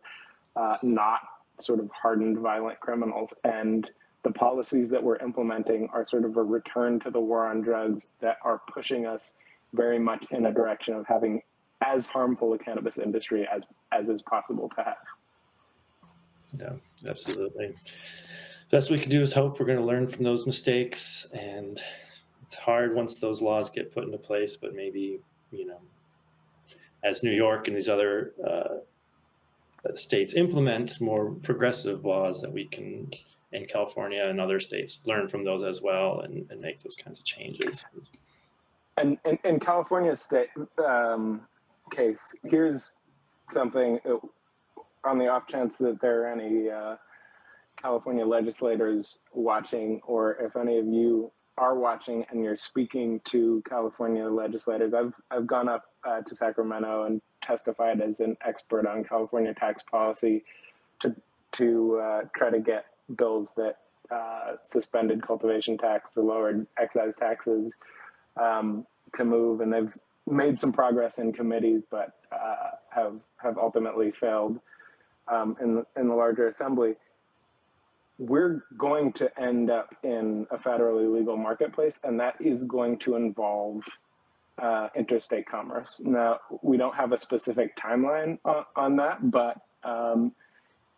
not sort of hardened violent criminals. And the policies that we're implementing are sort of a return to the war on drugs that are pushing us very much in a direction of having as harmful a cannabis industry as is possible to have. Yeah, absolutely. Best we can do is hope we're going to learn from those mistakes. And it's hard once those laws get put into place, but maybe, as New York and these other states implement more progressive laws, that we can, in California and other states, learn from those as well and make those kinds of changes. And in California's state case, here's something on the off chance that there are any California legislators watching, or if any of you are watching and you're speaking to California legislators, I've gone up to Sacramento and testified as an expert on California tax policy to try to get bills that suspended cultivation tax or lowered excise taxes to move, and they've made some progress in committee, but have ultimately failed in the larger assembly. We're going to end up in a federally legal marketplace, and that is going to involve interstate commerce. Now, we don't have a specific timeline on that, but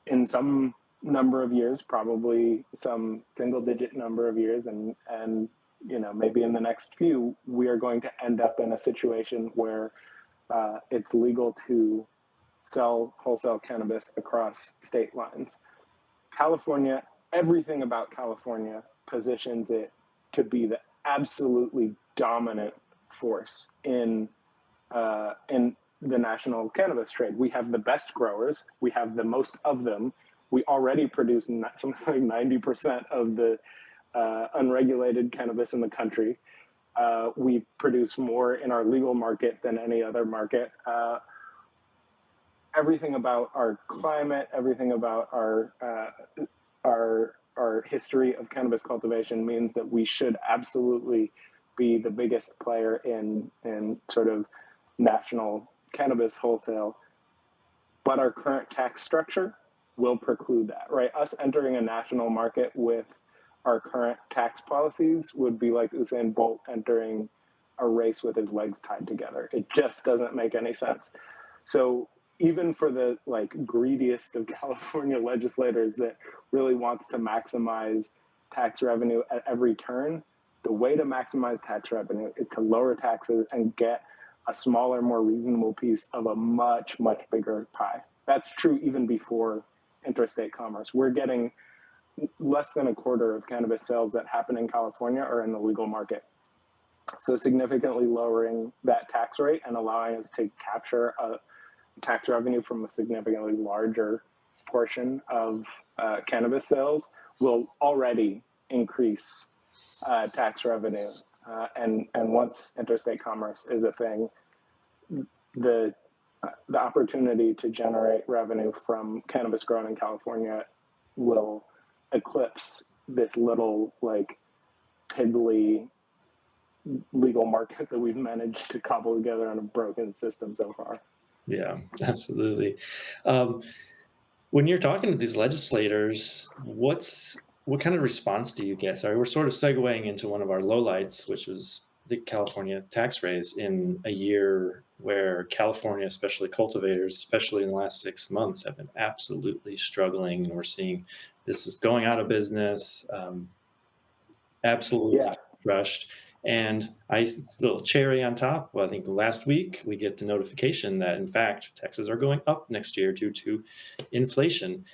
in some number of years, probably some single-digit number of years, and maybe in the next few, we are going to end up in a situation where it's legal to sell wholesale cannabis across state lines. California, everything about California positions it to be the absolutely dominant force in the national cannabis trade. We have the best growers. We have the most of them. We already produce something like 90% of the unregulated cannabis in the country. We produce more in our legal market than any other market. Everything about our climate, everything about our history of cannabis cultivation means that we should absolutely be the biggest player in sort of national cannabis wholesale, but our current tax structure will preclude that, right? Us entering a national market with our current tax policies would be like Usain Bolt entering a race with his legs tied together. It just doesn't make any sense. So even for the greediest of California legislators that really wants to maximize tax revenue at every turn, the way to maximize tax revenue is to lower taxes and get a smaller, more reasonable piece of a much, much bigger pie. That's true even before interstate commerce. We're getting less than a quarter of cannabis sales that happen in California are in the legal market. So significantly lowering that tax rate and allowing us to capture a tax revenue from a significantly larger portion of cannabis sales will already increase tax revenue. And once interstate commerce is a thing, the opportunity to generate revenue from cannabis grown in California will eclipse this little piddly legal market that we've managed to cobble together on a broken system so far. Yeah, absolutely. When you're talking to these legislators, what kind of response do you get? Sorry, we're sort of segueing into one of our lowlights, which was the California tax raise in a year where California, especially cultivators, especially in the last 6 months, have been absolutely struggling. And we're seeing this is going out of business, absolutely crushed. And a little cherry on top. Well, I think last week we get the notification that, in fact, taxes are going up next year due to inflation.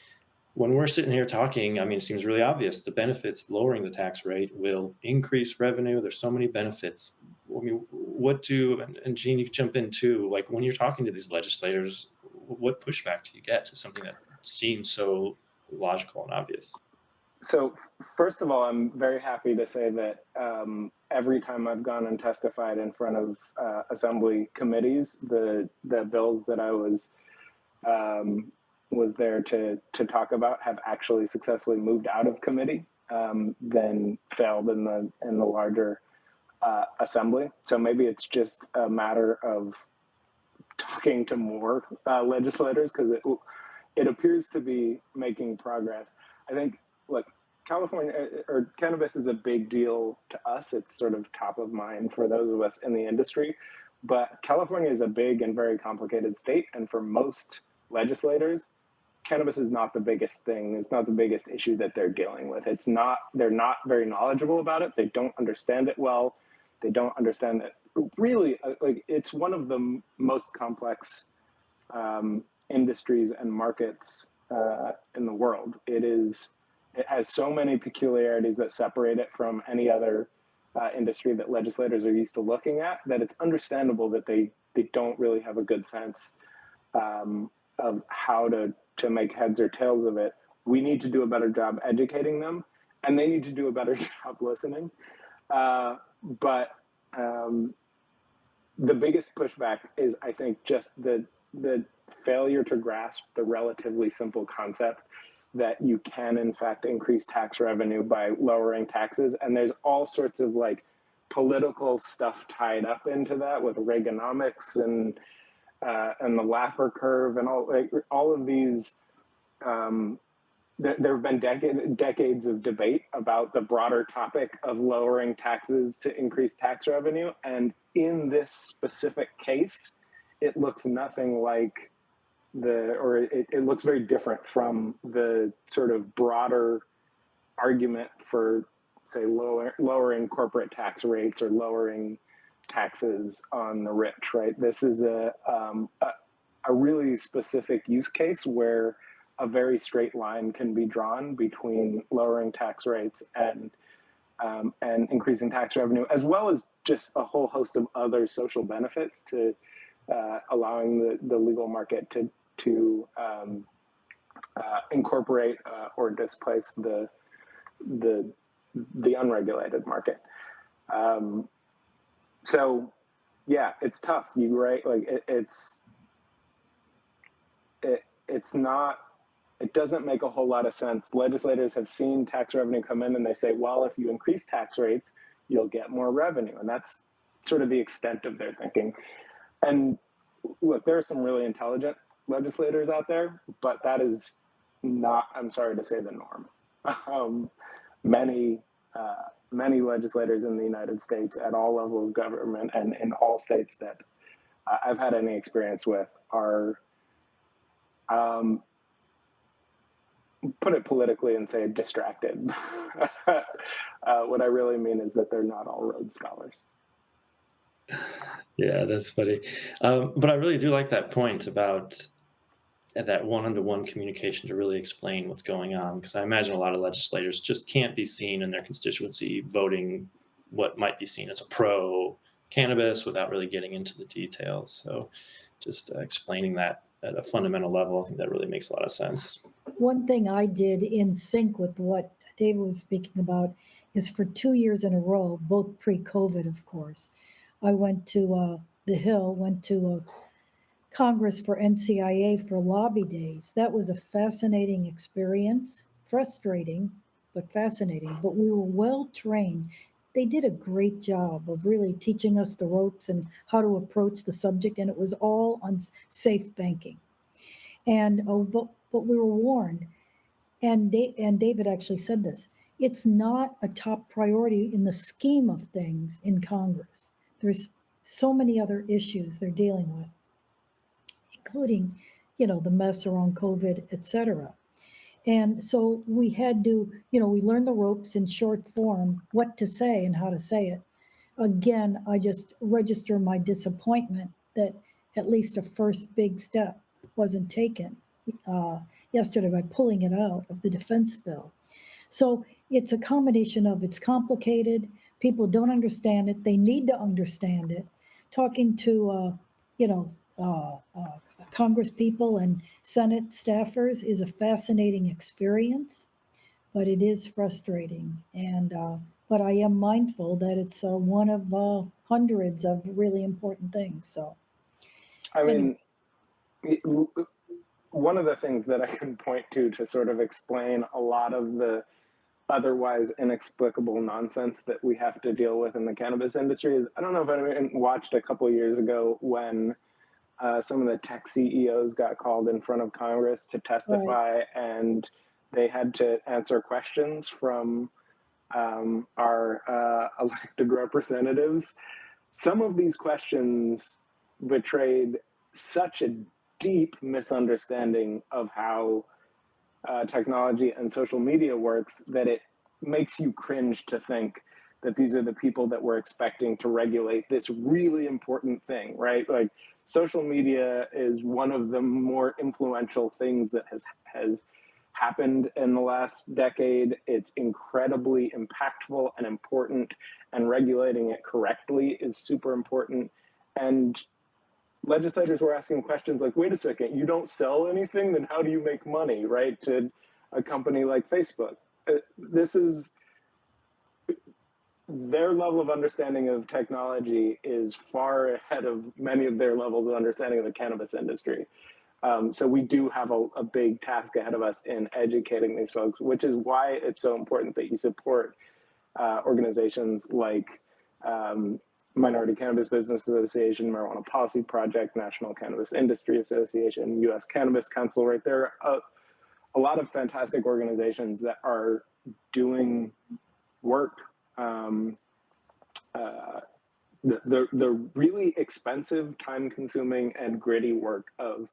When we're sitting here talking, I mean, it seems really obvious. The benefits of lowering the tax rate will increase revenue. There's so many benefits. I mean, and Jeanne, you can jump in too, when you're talking to these legislators, what pushback do you get to something that seems so logical and obvious? So first of all, I'm very happy to say that every time I've gone and testified in front of assembly committees, the bills that I was there to talk about have actually successfully moved out of committee, then failed in the larger assembly. So maybe it's just a matter of talking to more legislators, because it appears to be making progress. I think, look, California or cannabis is a big deal to us. It's sort of top of mind for those of us in the industry. But California is a big and very complicated state. And for most legislators, cannabis is not the biggest thing. It's not the biggest issue that they're dealing with. They're not very knowledgeable about it. They don't understand it well. They don't understand that really, it's one of the most complex industries and markets in the world. It has so many peculiarities that separate it from any other industry that legislators are used to looking at, that it's understandable that they don't really have a good sense of how to make heads or tails of it. We need to do a better job educating them, and they need to do a better job listening. But the biggest pushback is, I think, just the failure to grasp the relatively simple concept that you can, in fact, increase tax revenue by lowering taxes. And there's all sorts of political stuff tied up into that, with Reaganomics and the Laffer curve and all of these. There have been decades of debate about the broader topic of lowering taxes to increase tax revenue. And in this specific case, it looks nothing like it looks very different from the sort of broader argument for, say, lowering corporate tax rates or lowering taxes on the rich, right? This is a really specific use case where a very straight line can be drawn between lowering tax rates and increasing tax revenue, as well as just a whole host of other social benefits to allowing the legal market to incorporate or displace the unregulated market. So yeah, it's tough. You're right. It's not. It doesn't make a whole lot of sense. Legislators have seen tax revenue come in and they say, well, if you increase tax rates, you'll get more revenue. And that's sort of the extent of their thinking. And look, there are some really intelligent legislators out there, but that is not, I'm sorry to say, the norm. Many many legislators in the United States at all levels of government and in all states that I've had any experience with are, put it politically and say, distracted. What I really mean is that they're not all Rhodes Scholars. Yeah, that's funny. But I really do like that point about that one-on-one communication to really explain what's going on, because I imagine a lot of legislators just can't be seen in their constituency voting what might be seen as a pro cannabis without really getting into the details. So just explaining that at a fundamental level, I think that really makes a lot of sense. One thing I did in sync with what David was speaking about is for 2 years in a row, both pre-COVID, of course, I went to the Hill, went to Congress for NCIA for lobby days. That was a fascinating experience, frustrating, but fascinating. But we were well trained. They did a great job of really teaching us the ropes and how to approach the subject, and it was all on safe banking. And but we were warned, and David actually said this. It's not a top priority in the scheme of things in Congress. There's so many other issues they're dealing with, including, the mess around COVID, et cetera. And so we had to, we learned the ropes in short form, what to say and how to say it. Again, I just register my disappointment that at least a first big step wasn't taken yesterday by pulling it out of the defense bill. So it's a combination of, it's complicated, people don't understand it, they need to understand it. Talking to, Congress people and Senate staffers is a fascinating experience, but it is frustrating. And but I am mindful that it's one of hundreds of really important things. So, I mean, one of the things that I can point to sort of explain a lot of the otherwise inexplicable nonsense that we have to deal with in the cannabis industry is, I don't know if anyone watched a couple of years ago when some of the tech CEOs got called in front of Congress to testify, right, and they had to answer questions from our elected representatives. Some of these questions betrayed such a deep misunderstanding of how technology and social media works that it makes you cringe to think that these are the people that we're expecting to regulate this really important thing, right? Like, social media is one of the more influential things that has happened in the last decade. It's incredibly impactful and important, and regulating it correctly is super important. And legislators were asking questions like, wait a second, you don't sell anything, then how do you make money, right? To a company like Facebook. This is, their level of understanding of technology is far ahead of many of their levels of understanding of the cannabis industry. So we do have a big task ahead of us in educating these folks, which is why it's so important that you support organizations like Minority Cannabis Business Association, Marijuana Policy Project, National Cannabis Industry Association, U.S. Cannabis Council, right? There are a lot of fantastic organizations that are doing work. The really expensive, time-consuming, and gritty work of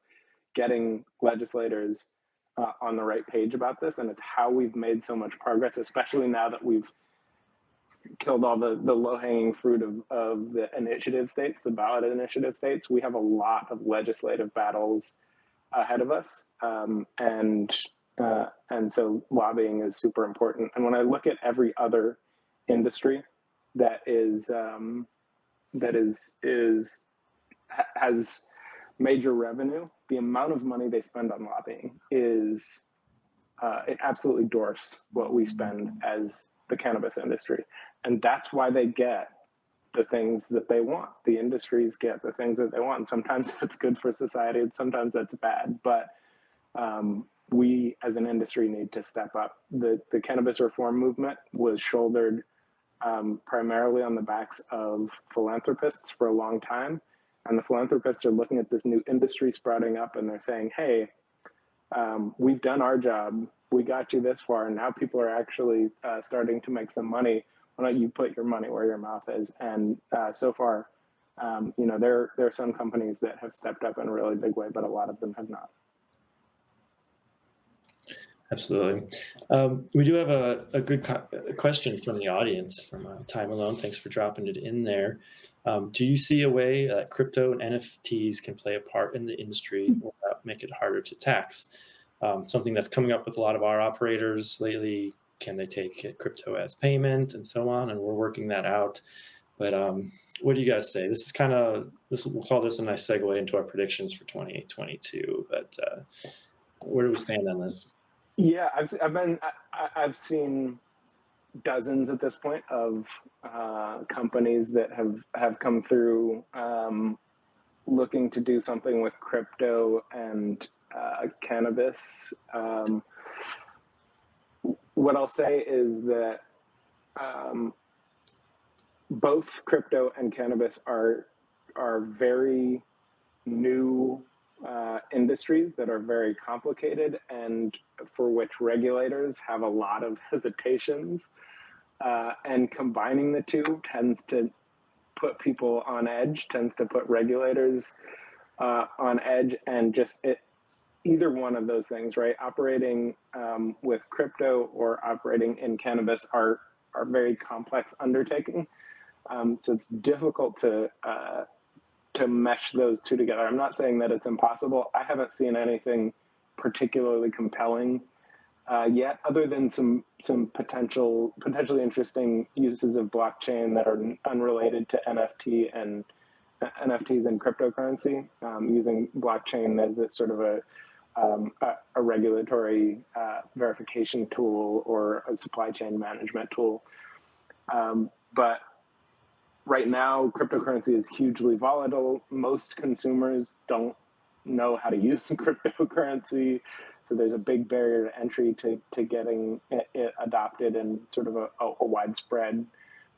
getting legislators on the right page about this, and it's how we've made so much progress, especially now that we've killed all the low-hanging fruit of the initiative states, the ballot initiative states. We have a lot of legislative battles ahead of us, and so lobbying is super important. And when I look at every other industry that has major revenue, the amount of money they spend on lobbying is it absolutely dwarfs what we spend as the cannabis industry. And that's why they get the things that they want. The industries get the things that they want. And sometimes that's good for society, and sometimes that's bad. But we as an industry need to step up. The cannabis reform movement was shouldered primarily on the backs of philanthropists for a long time. And the philanthropists are looking at this new industry sprouting up, and they're saying, hey, we've done our job. We got you this far, and now people are actually starting to make some money. Why don't you put your money where your mouth is? And so far, there are some companies that have stepped up in a really big way, but a lot of them have not. Absolutely. We do have a good question from the audience from Time Alone. Thanks for dropping it in there. Do you see a way that crypto and NFTs can play a part in the industry or make it harder to tax? Something that's coming up with a lot of our operators lately, can they take crypto as payment and so on? And we're working that out. But what do you guys say? We'll call this a nice segue into our predictions for 2022. But where do we stand on this? Yeah, I've seen dozens at this point of companies that have come through looking to do something with crypto and cannabis. What I'll say is that both crypto and cannabis are very new industries that are very complicated and for which regulators have a lot of hesitations. And combining the two tends to put people on edge, tends to put regulators on edge, and either one of those things, right? Operating with crypto or operating in cannabis are very complex undertaking. So it's difficult to mesh those two together. I'm not saying that it's impossible. I haven't seen anything particularly compelling yet, other than some potentially interesting uses of blockchain that are unrelated to NFTs and cryptocurrency, using blockchain as a sort of a regulatory verification tool or a supply chain management tool. But right now, cryptocurrency is hugely volatile. Most consumers don't know how to use cryptocurrency. So there's a big barrier to entry to getting it adopted in sort of a widespread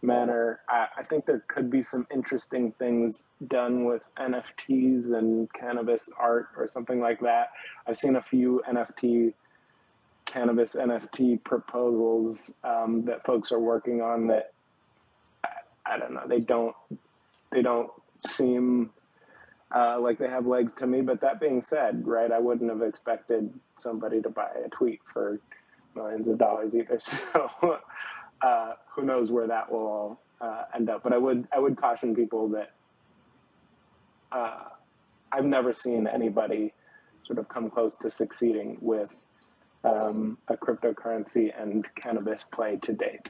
manner. I think there could be some interesting things done with NFTs and cannabis art or something like that. I've seen a few cannabis NFT proposals that folks are working on that, I don't know, they don't seem like they have legs to me. But that being said, right, I wouldn't have expected somebody to buy a tweet for millions of dollars either. So who knows where that will end up. But I would caution people that I've never seen anybody sort of come close to succeeding with a cryptocurrency and cannabis play to date.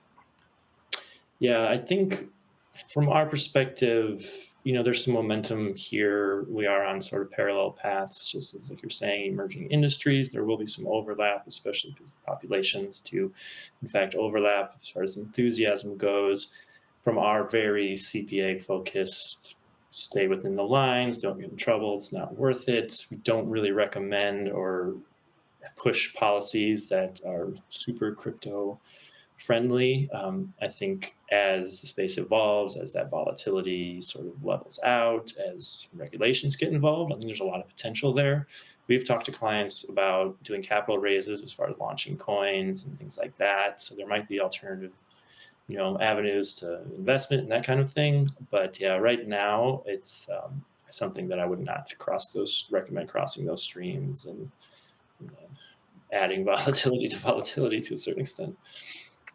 Yeah, I think from our perspective, there's some momentum here. We are on sort of parallel paths, just as like you're saying, emerging industries. There will be some overlap, especially because the populations do, in fact, overlap as far as enthusiasm goes. From our very CPA focused, stay within the lines, don't get in trouble, it's not worth it. We don't really recommend or push policies that are super crypto friendly. I think as the space evolves, as that volatility sort of levels out, as regulations get involved, I think there's a lot of potential there. We've talked to clients about doing capital raises as far as launching coins and things like that. So there might be alternative, avenues to investment and that kind of thing. But yeah, right now it's something that I would not recommend crossing those streams and adding volatility to a certain extent.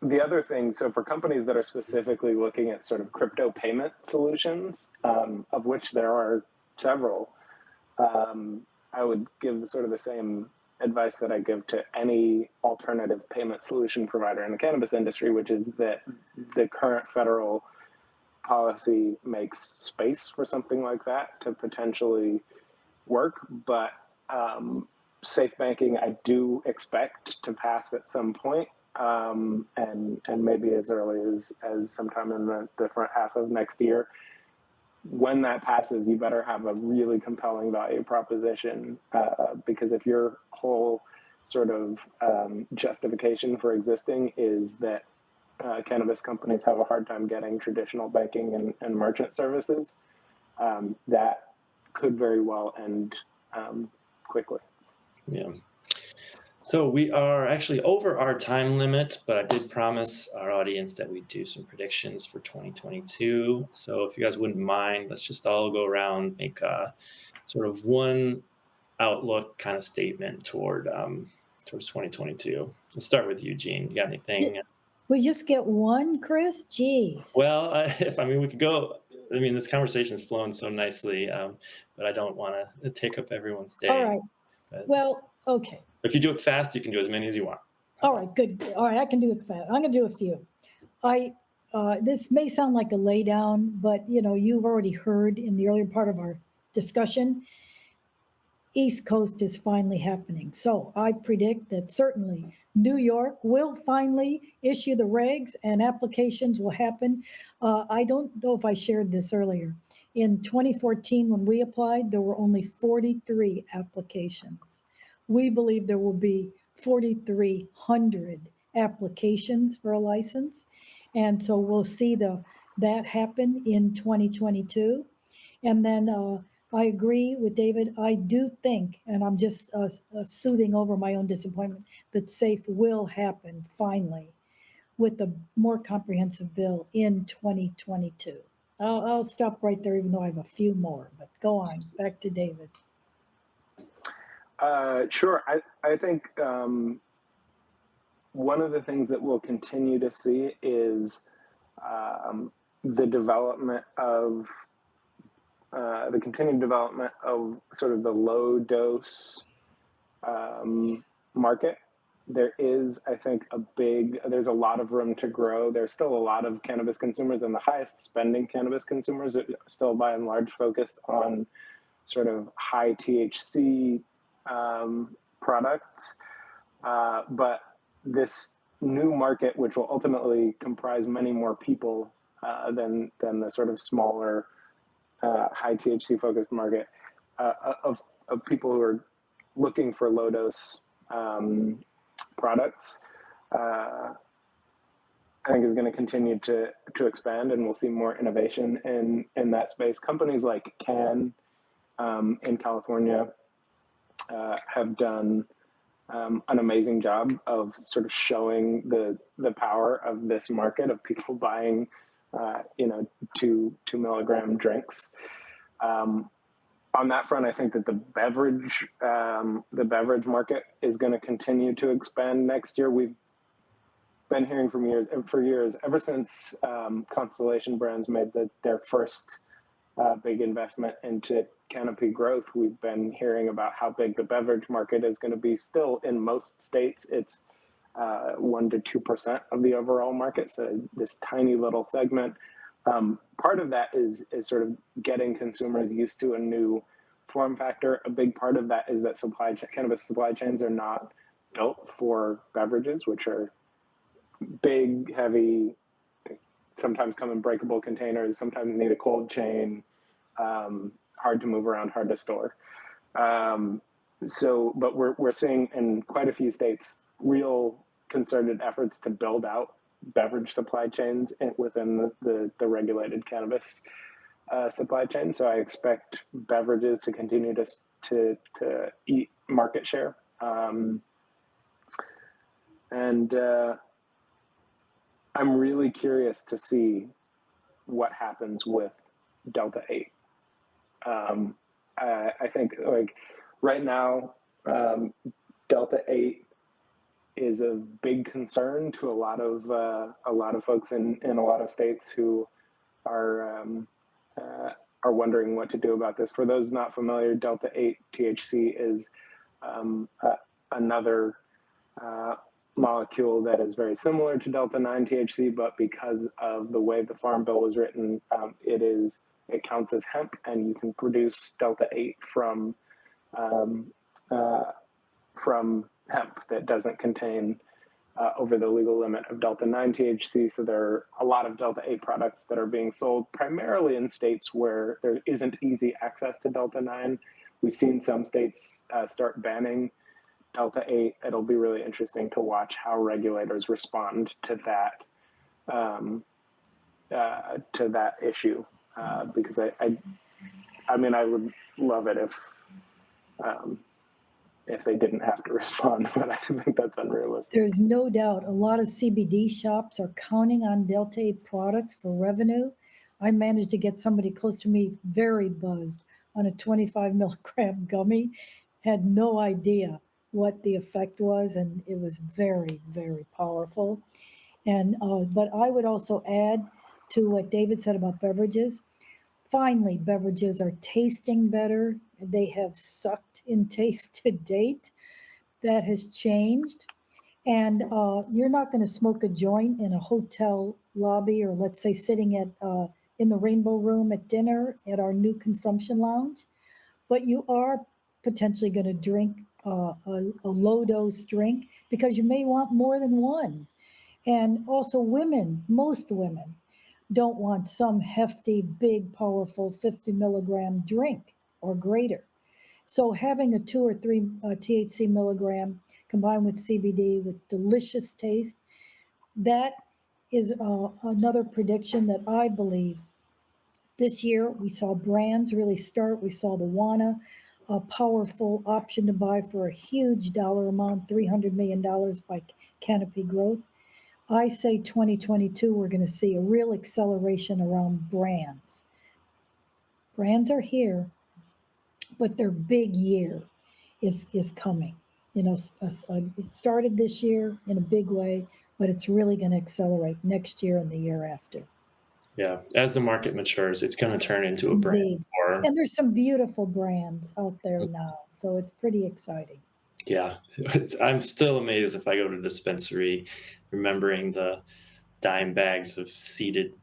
The other thing, so for companies that are specifically looking at sort of crypto payment solutions, of which there are several, I would give sort of the same advice that I give to any alternative payment solution provider in the cannabis industry, which is that the current federal policy makes space for something like that to potentially work. But safe banking, I do expect to pass at some point. And maybe as early as sometime in the front half of next year. When that passes, you better have a really compelling value proposition, because if your whole sort of justification for existing is that cannabis companies have a hard time getting traditional banking and merchant services, that could very well end quickly. Yeah. So we are actually over our time limit, but I did promise our audience that we'd do some predictions for 2022. So if you guys wouldn't mind, let's just all go around, make sort of one outlook kind of statement towards 2022. Let's start with you, Jeanne. You got anything? We just get one, Kris? Jeez. Well, we could go. I mean, this conversation's flown so nicely, but I don't want to take up everyone's day. All right. But Well, okay. if you do it fast, you can do as many as you want. All right, good. All right, I can do it fast. I'm going to do a few. This may sound like a lay down, but you've already heard in the earlier part of our discussion, East Coast is finally happening. So I predict that certainly New York will finally issue the regs and applications will happen. I don't know if I shared this earlier. In 2014, when we applied, there were only 43 applications. We believe there will be 4,300 applications for a license. And so we'll see that happen in 2022. And then I agree with David. I do think, and I'm just soothing over my own disappointment, that SAFE will happen finally with a more comprehensive bill in 2022. I'll stop right there, even though I have a few more, but go on, back to David. Sure. I think one of the things that we'll continue to see is the continued development of sort of the low dose market. There is, I think, there's a lot of room to grow. There's still a lot of cannabis consumers, and the highest spending cannabis consumers are still by and large focused on sort of high THC product. But this new market, which will ultimately comprise many more people than the sort of smaller high THC focused market of people who are looking for low dose products, I think is going to continue to expand, and we'll see more innovation in that space. Companies like Cann in California have done an amazing job of sort of showing the power of this market of people buying 2 milligram drinks. On that front, I think that the beverage market is going to continue to expand next year. We've been hearing for years, ever since Constellation Brands made their first big investment into canopy growth. We've been hearing about how big the beverage market is going to be. Still, in most states, it's 1 to 2% of the overall market. So this tiny little segment. Part of that is sort of getting consumers used to a new form factor. A big part of that is that cannabis supply chains are not built for beverages, which are big, heavy, sometimes come in breakable containers, sometimes need a cold chain, hard to move around, hard to store. But we're seeing in quite a few states real concerted efforts to build out beverage supply chains within the regulated cannabis supply chain. So I expect beverages to continue to eat market share. And I'm really curious to see what happens with Delta 8. I think like right now, Delta 8 is a big concern to a lot of folks in a lot of states who are wondering what to do about this. For those not familiar, Delta 8 THC is another molecule that is very similar to Delta 9 THC, but because of the way the Farm Bill was written, it counts as hemp, and you can produce Delta 8 from hemp that doesn't contain over the legal limit of Delta 9 THC. So there are a lot of Delta 8 products that are being sold primarily in states where there isn't easy access to Delta 9. We've seen some states start banning Delta 8. It'll be really interesting to watch how regulators respond to that issue, because I mean, I would love it if they didn't have to respond, but I think that's unrealistic. There's no doubt a lot of CBD shops are counting on Delta 8 products for revenue. I managed to get somebody close to me very buzzed on a 25 milligram gummy, had no idea what the effect was, and it was very, very powerful. And but I would also add to what David said about beverages. Finally, beverages are tasting better. They have sucked in taste to date. That has changed. And you're not going to smoke a joint in a hotel lobby, or let's say sitting at in the Rainbow Room at dinner at our new consumption lounge, but you are potentially going to drink a low dose drink because you may want more than one. And also, most women don't want some hefty, big, powerful 50 milligram drink or greater. So having a 2 or 3 THC milligram combined with CBD with delicious taste, that is another prediction that I believe this year we saw brands really start. We saw the Wana, a powerful option to buy for a huge dollar amount, $300 million by Canopy Growth. I say 2022, we're going to see a real acceleration around brands. Brands are here, but their big year is coming. You know, it started this year in a big way, but it's really going to accelerate next year and the year after. Yeah, as the market matures, it's going to turn into a brand. And there's some beautiful brands out there now, so it's pretty exciting. Yeah, I'm still amazed if I go to a dispensary, remembering the dime bags of seeded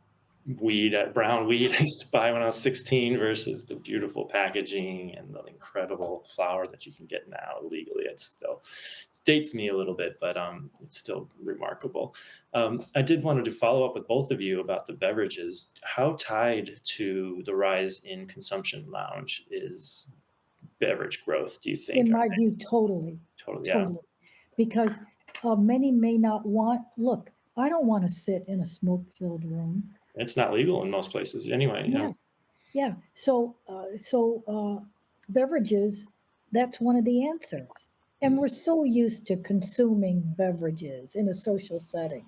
weed, brown weed I used to buy when I was 16 versus the beautiful packaging and the incredible flower that you can get now legally. It dates me a little bit, but it's still remarkable. I did wanted to follow up with both of you about the beverages. How tied to the rise in consumption lounge is beverage growth, do you think? In my view, totally. Yeah. Because many may not look, I don't want to sit in a smoke-filled room. It's not legal in most places anyway. Yeah. So beverages, that's one of the answers. And we're so used to consuming beverages in a social setting.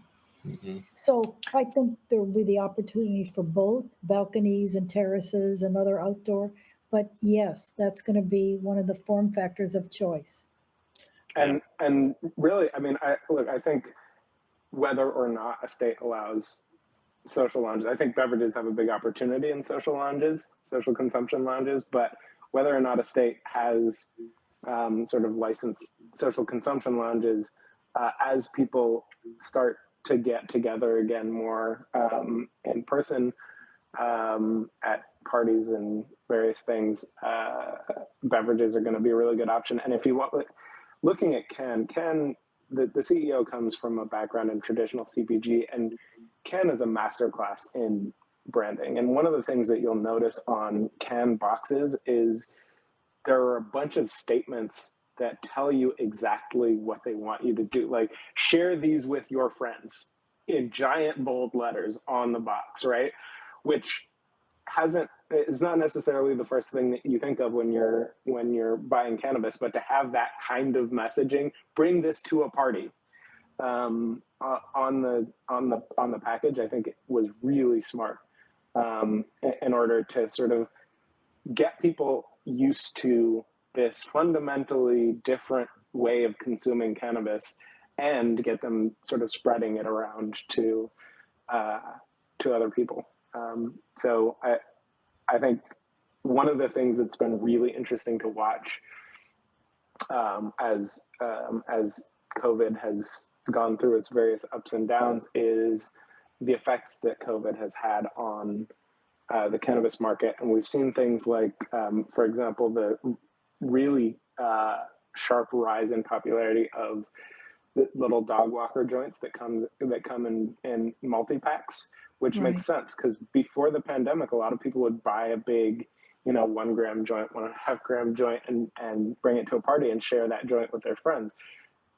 Mm-hmm. So I think there will be the opportunity for both balconies and terraces and other outdoor. But yes, that's going to be one of the form factors of choice. And really, I mean, I think whether or not a state allows social lounges, I think beverages have a big opportunity in social lounges, social consumption lounges, but whether or not a state has sort of licensed social consumption lounges, as people start to get together again more in person at parties and various things, beverages are going to be a really good option. And if you want, looking at Ken, the CEO comes from a background in traditional CPG, and Ken is a masterclass in branding. And one of the things that you'll notice on Ken boxes is there are a bunch of statements that tell you exactly what they want you to do. Like, share these with your friends in giant bold letters on the box, right? Which is not necessarily the first thing that you think of when you're buying cannabis, but to have that kind of messaging, bring this to a party on the package, I think it was really smart in order to sort of get people used to this fundamentally different way of consuming cannabis and get them sort of spreading it around to other people. So I think one of the things that's been really interesting to watch as COVID has gone through its various ups and downs is the effects that COVID has had on the cannabis market. And we've seen things like, for example, the really sharp rise in popularity of the little dog walker joints that come in multi-packs, which makes sense because before the pandemic, a lot of people would buy a big, 1 gram joint, 1.5 gram joint and bring it to a party and share that joint with their friends.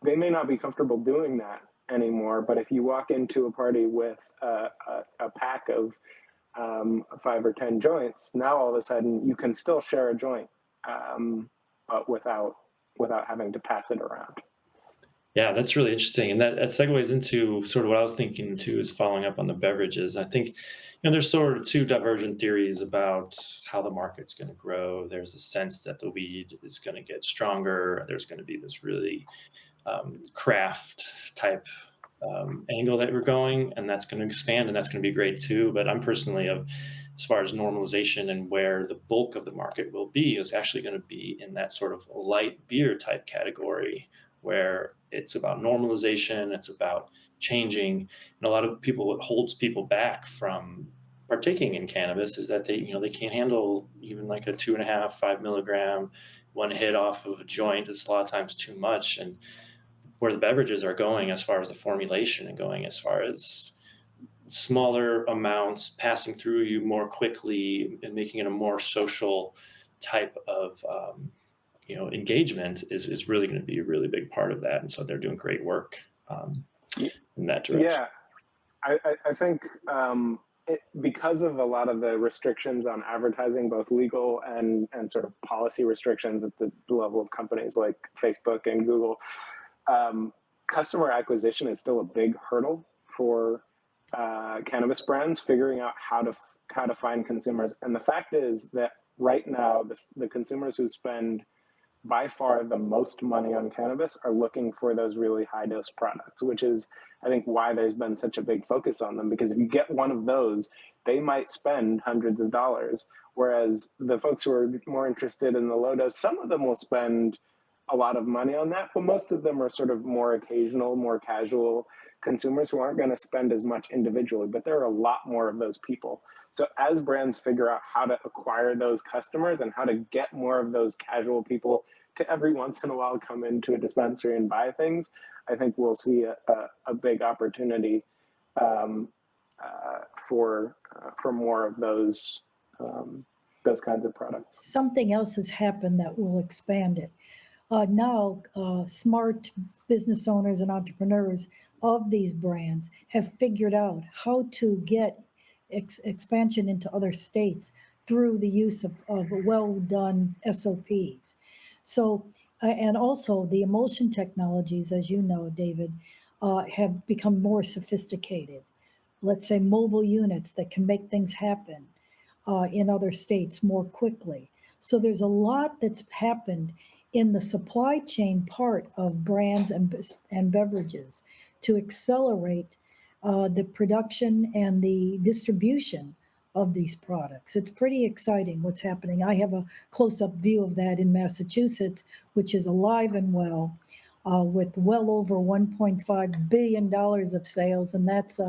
They may not be comfortable doing that anymore, but if you walk into a party with a pack of 5 or 10 joints, now all of a sudden you can still share a joint, but without having to pass it around. Yeah, that's really interesting. And that segues into sort of what I was thinking too, is following up on the beverages. I think, there's sort of two divergent theories about how the market's going to grow. There's a sense that the weed is going to get stronger. There's going to be this really craft type angle that we're going, and that's going to expand, and that's going to be great too. But I'm personally as far as normalization and where the bulk of the market will be is actually going to be in that sort of light beer type category, where it's about normalization, it's about changing. And a lot of people, what holds people back from partaking in cannabis is that they can't handle even like a 2.5, 5 milligram, one hit off of a joint is a lot of times too much. And where the beverages are going as far as the formulation and going as far as smaller amounts passing through you more quickly and making it a more social type of engagement is really going to be a really big part of that. And so they're doing great work in that direction. Yeah, I think because of a lot of the restrictions on advertising, both legal and sort of policy restrictions at the level of companies like Facebook and Google, customer acquisition is still a big hurdle for cannabis brands, figuring out how to find consumers. And the fact is that right now, the consumers who spend by far the most money on cannabis are looking for those really high dose products, which is, I think, why there's been such a big focus on them. Because if you get one of those, they might spend hundreds of dollars. Whereas the folks who are more interested in the low dose, some of them will spend a lot of money on that, but most of them are sort of more occasional, more casual consumers who aren't going to spend as much individually, but there are a lot more of those people. So as brands figure out how to acquire those customers and how to get more of those casual people to every once in a while come into a dispensary and buy things, I think we'll see a big opportunity for more of those kinds of products. Something else has happened that will expand it. Now, smart business owners and entrepreneurs of these brands have figured out how to get expansion into other states through the use of well-done SOPs. So, and also the emulsion technologies, as you know, David, have become more sophisticated. Let's say mobile units that can make things happen in other states more quickly. So there's a lot that's happened in the supply chain part of brands and beverages to accelerate the production and the distribution of these products. It's pretty exciting what's happening. I have a close-up view of that in Massachusetts, which is alive and well, with well over $1.5 billion of sales, and that's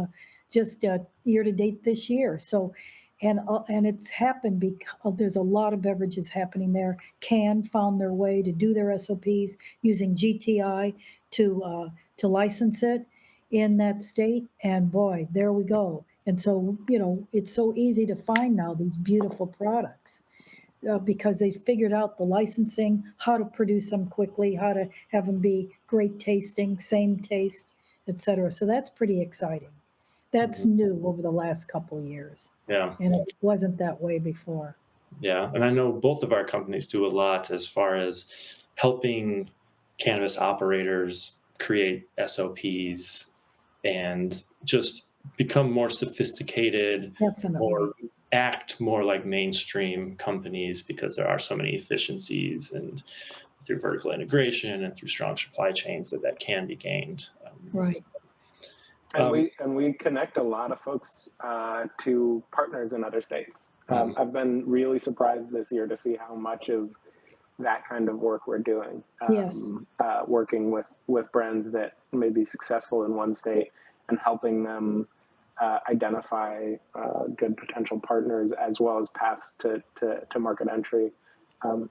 just year-to-date this year. So, and it's happened because there's a lot of beverages happening there. Can found their way to do their SOPs using GTI to license it in that state, and boy, there we go. And so, it's so easy to find now these beautiful products because they figured out the licensing, how to produce them quickly, how to have them be great tasting, same taste, etc. So that's pretty exciting. That's new over the last couple of years. Yeah. And it wasn't that way before. Yeah. And I know both of our companies do a lot as far as helping cannabis operators create SOPs and just become more sophisticated. Definitely. Or act more like mainstream companies, because there are so many efficiencies and through vertical integration and through strong supply chains that can be gained. Right. And we connect a lot of folks to partners in other states. I've been really surprised this year to see how much of that kind of work we're doing. Yes. Working with brands that may be successful in one state and helping them identify good potential partners as well as paths to market entry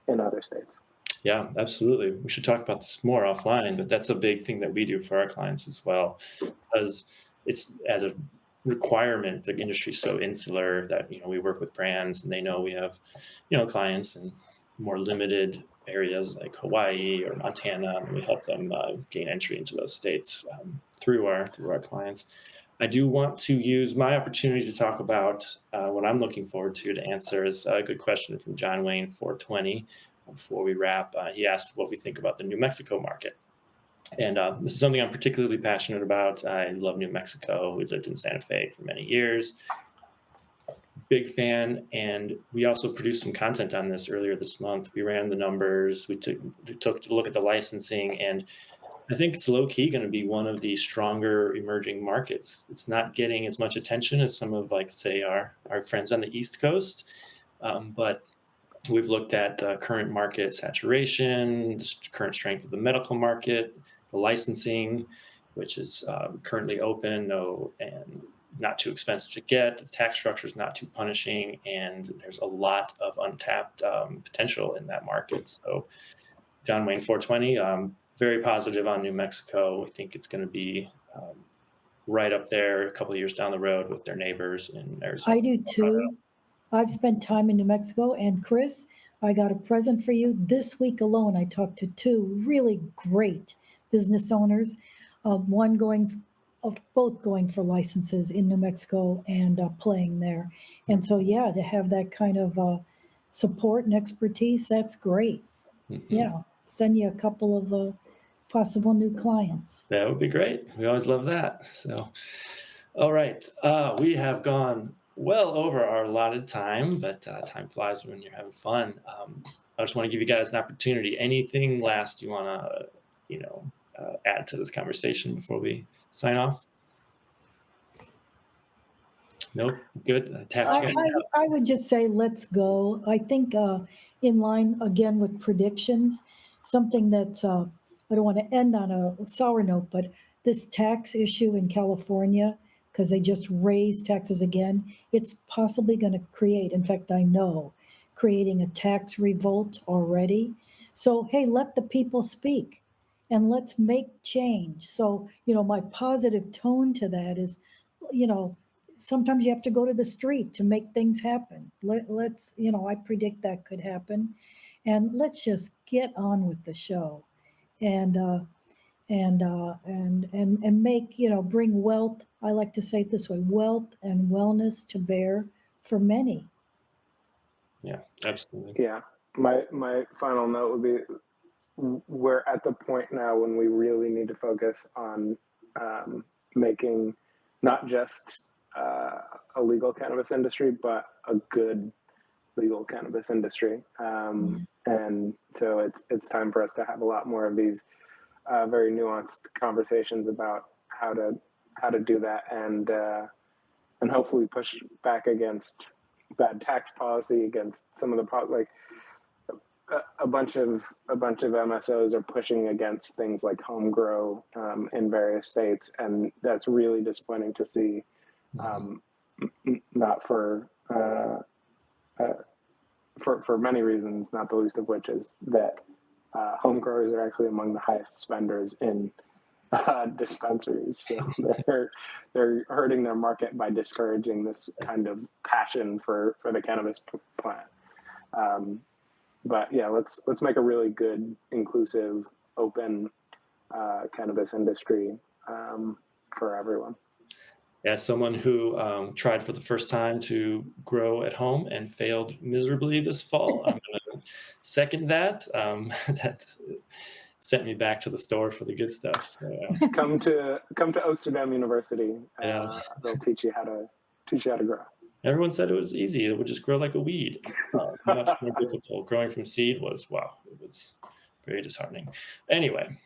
in other states. Yeah, absolutely. We should talk about this more offline, but that's a big thing that we do for our clients as well, because it's as a requirement. The industry is so insular that, we work with brands and they know we have, clients in more limited areas like Hawaii or Montana, and we help them gain entry into those states through our clients. I do want to use my opportunity to talk about what I'm looking forward to answer is a good question from John Wayne 420. Before we wrap, he asked what we think about the New Mexico market. And this is something I'm particularly passionate about. I love New Mexico. We lived in Santa Fe for many years. Big fan. And we also produced some content on this earlier this month. We ran the numbers. We took a look at the licensing, and I think it's low-key going to be one of the stronger emerging markets. It's not getting as much attention as some of, like, say, our friends on the East Coast, but we've looked at current market saturation, the current strength of the medical market, the licensing, which is currently open, and not too expensive to get. The tax structure is not too punishing, and there's a lot of untapped potential in that market. So John Wayne 420, very positive on New Mexico. We think it's going to be right up there a couple of years down the road with their neighbors in Arizona. I do too. I've spent time in New Mexico, and Kris, I got a present for you. This week alone, I talked to two really great business owners, both going for licenses in New Mexico and playing there. And so, yeah, to have that kind of support and expertise, that's great. Mm-hmm. Yeah, send you a couple of possible new clients. That would be great. We always love that. So, all right. We have gone well over our allotted time, but time flies when you're having fun. I just want to give you guys an opportunity. Anything last you want to, add to this conversation before we sign off? Nope. Good. I would just say, let's go. I think in line again with predictions, something that's, I don't want to end on a sour note, but this tax issue in California, because they just raised taxes again, it's possibly going to create, in fact, I know, creating a tax revolt already. So, hey, let the people speak and let's make change. So, my positive tone to that is, sometimes you have to go to the street to make things happen. Let's, I predict that could happen. And let's just get on with the show and make, bring wealth. I like to say it this way, wealth and wellness to bear for many. Yeah, absolutely. Yeah. My final note would be, we're at the point now when we really need to focus on making not just a legal cannabis industry, but a good legal cannabis industry. And so it's time for us to have a lot more of these very nuanced conversations about how to do that, and hopefully push back against bad tax policy, against some of the a bunch of MSOs are pushing against things like home grow in various states, and that's really disappointing to see. Not for many reasons, not the least of which is that home growers are actually among the highest spenders in dispensaries. So they're hurting their market by discouraging this kind of passion for the cannabis plant. But yeah, let's make a really good, inclusive, open cannabis industry for everyone. As someone who tried for the first time to grow at home and failed miserably this fall, I'm going to second that. That sent me back to the store for the good stuff. So, come to Amsterdam University. They'll teach you how to grow. Everyone said it was easy. It would just grow like a weed. Much more difficult. Growing from seed was, it was very disheartening. Anyway,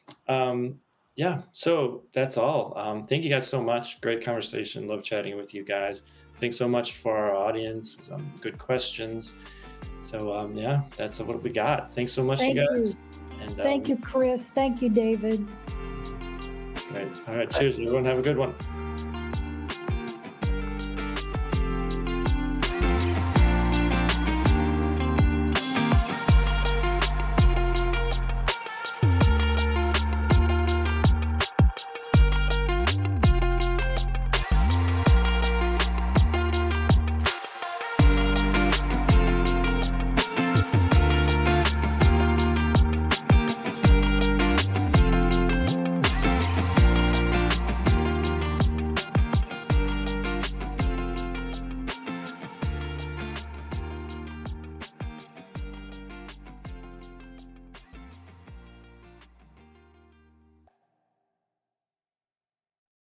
yeah, so that's all. Thank you guys so much. Great conversation. Love chatting with you guys. Thanks so much for our audience. Some good questions. So yeah, that's what we got. Thanks so much, you guys. And, thank you, Kris. Thank you, David. All right. Cheers, everyone. Have a good one.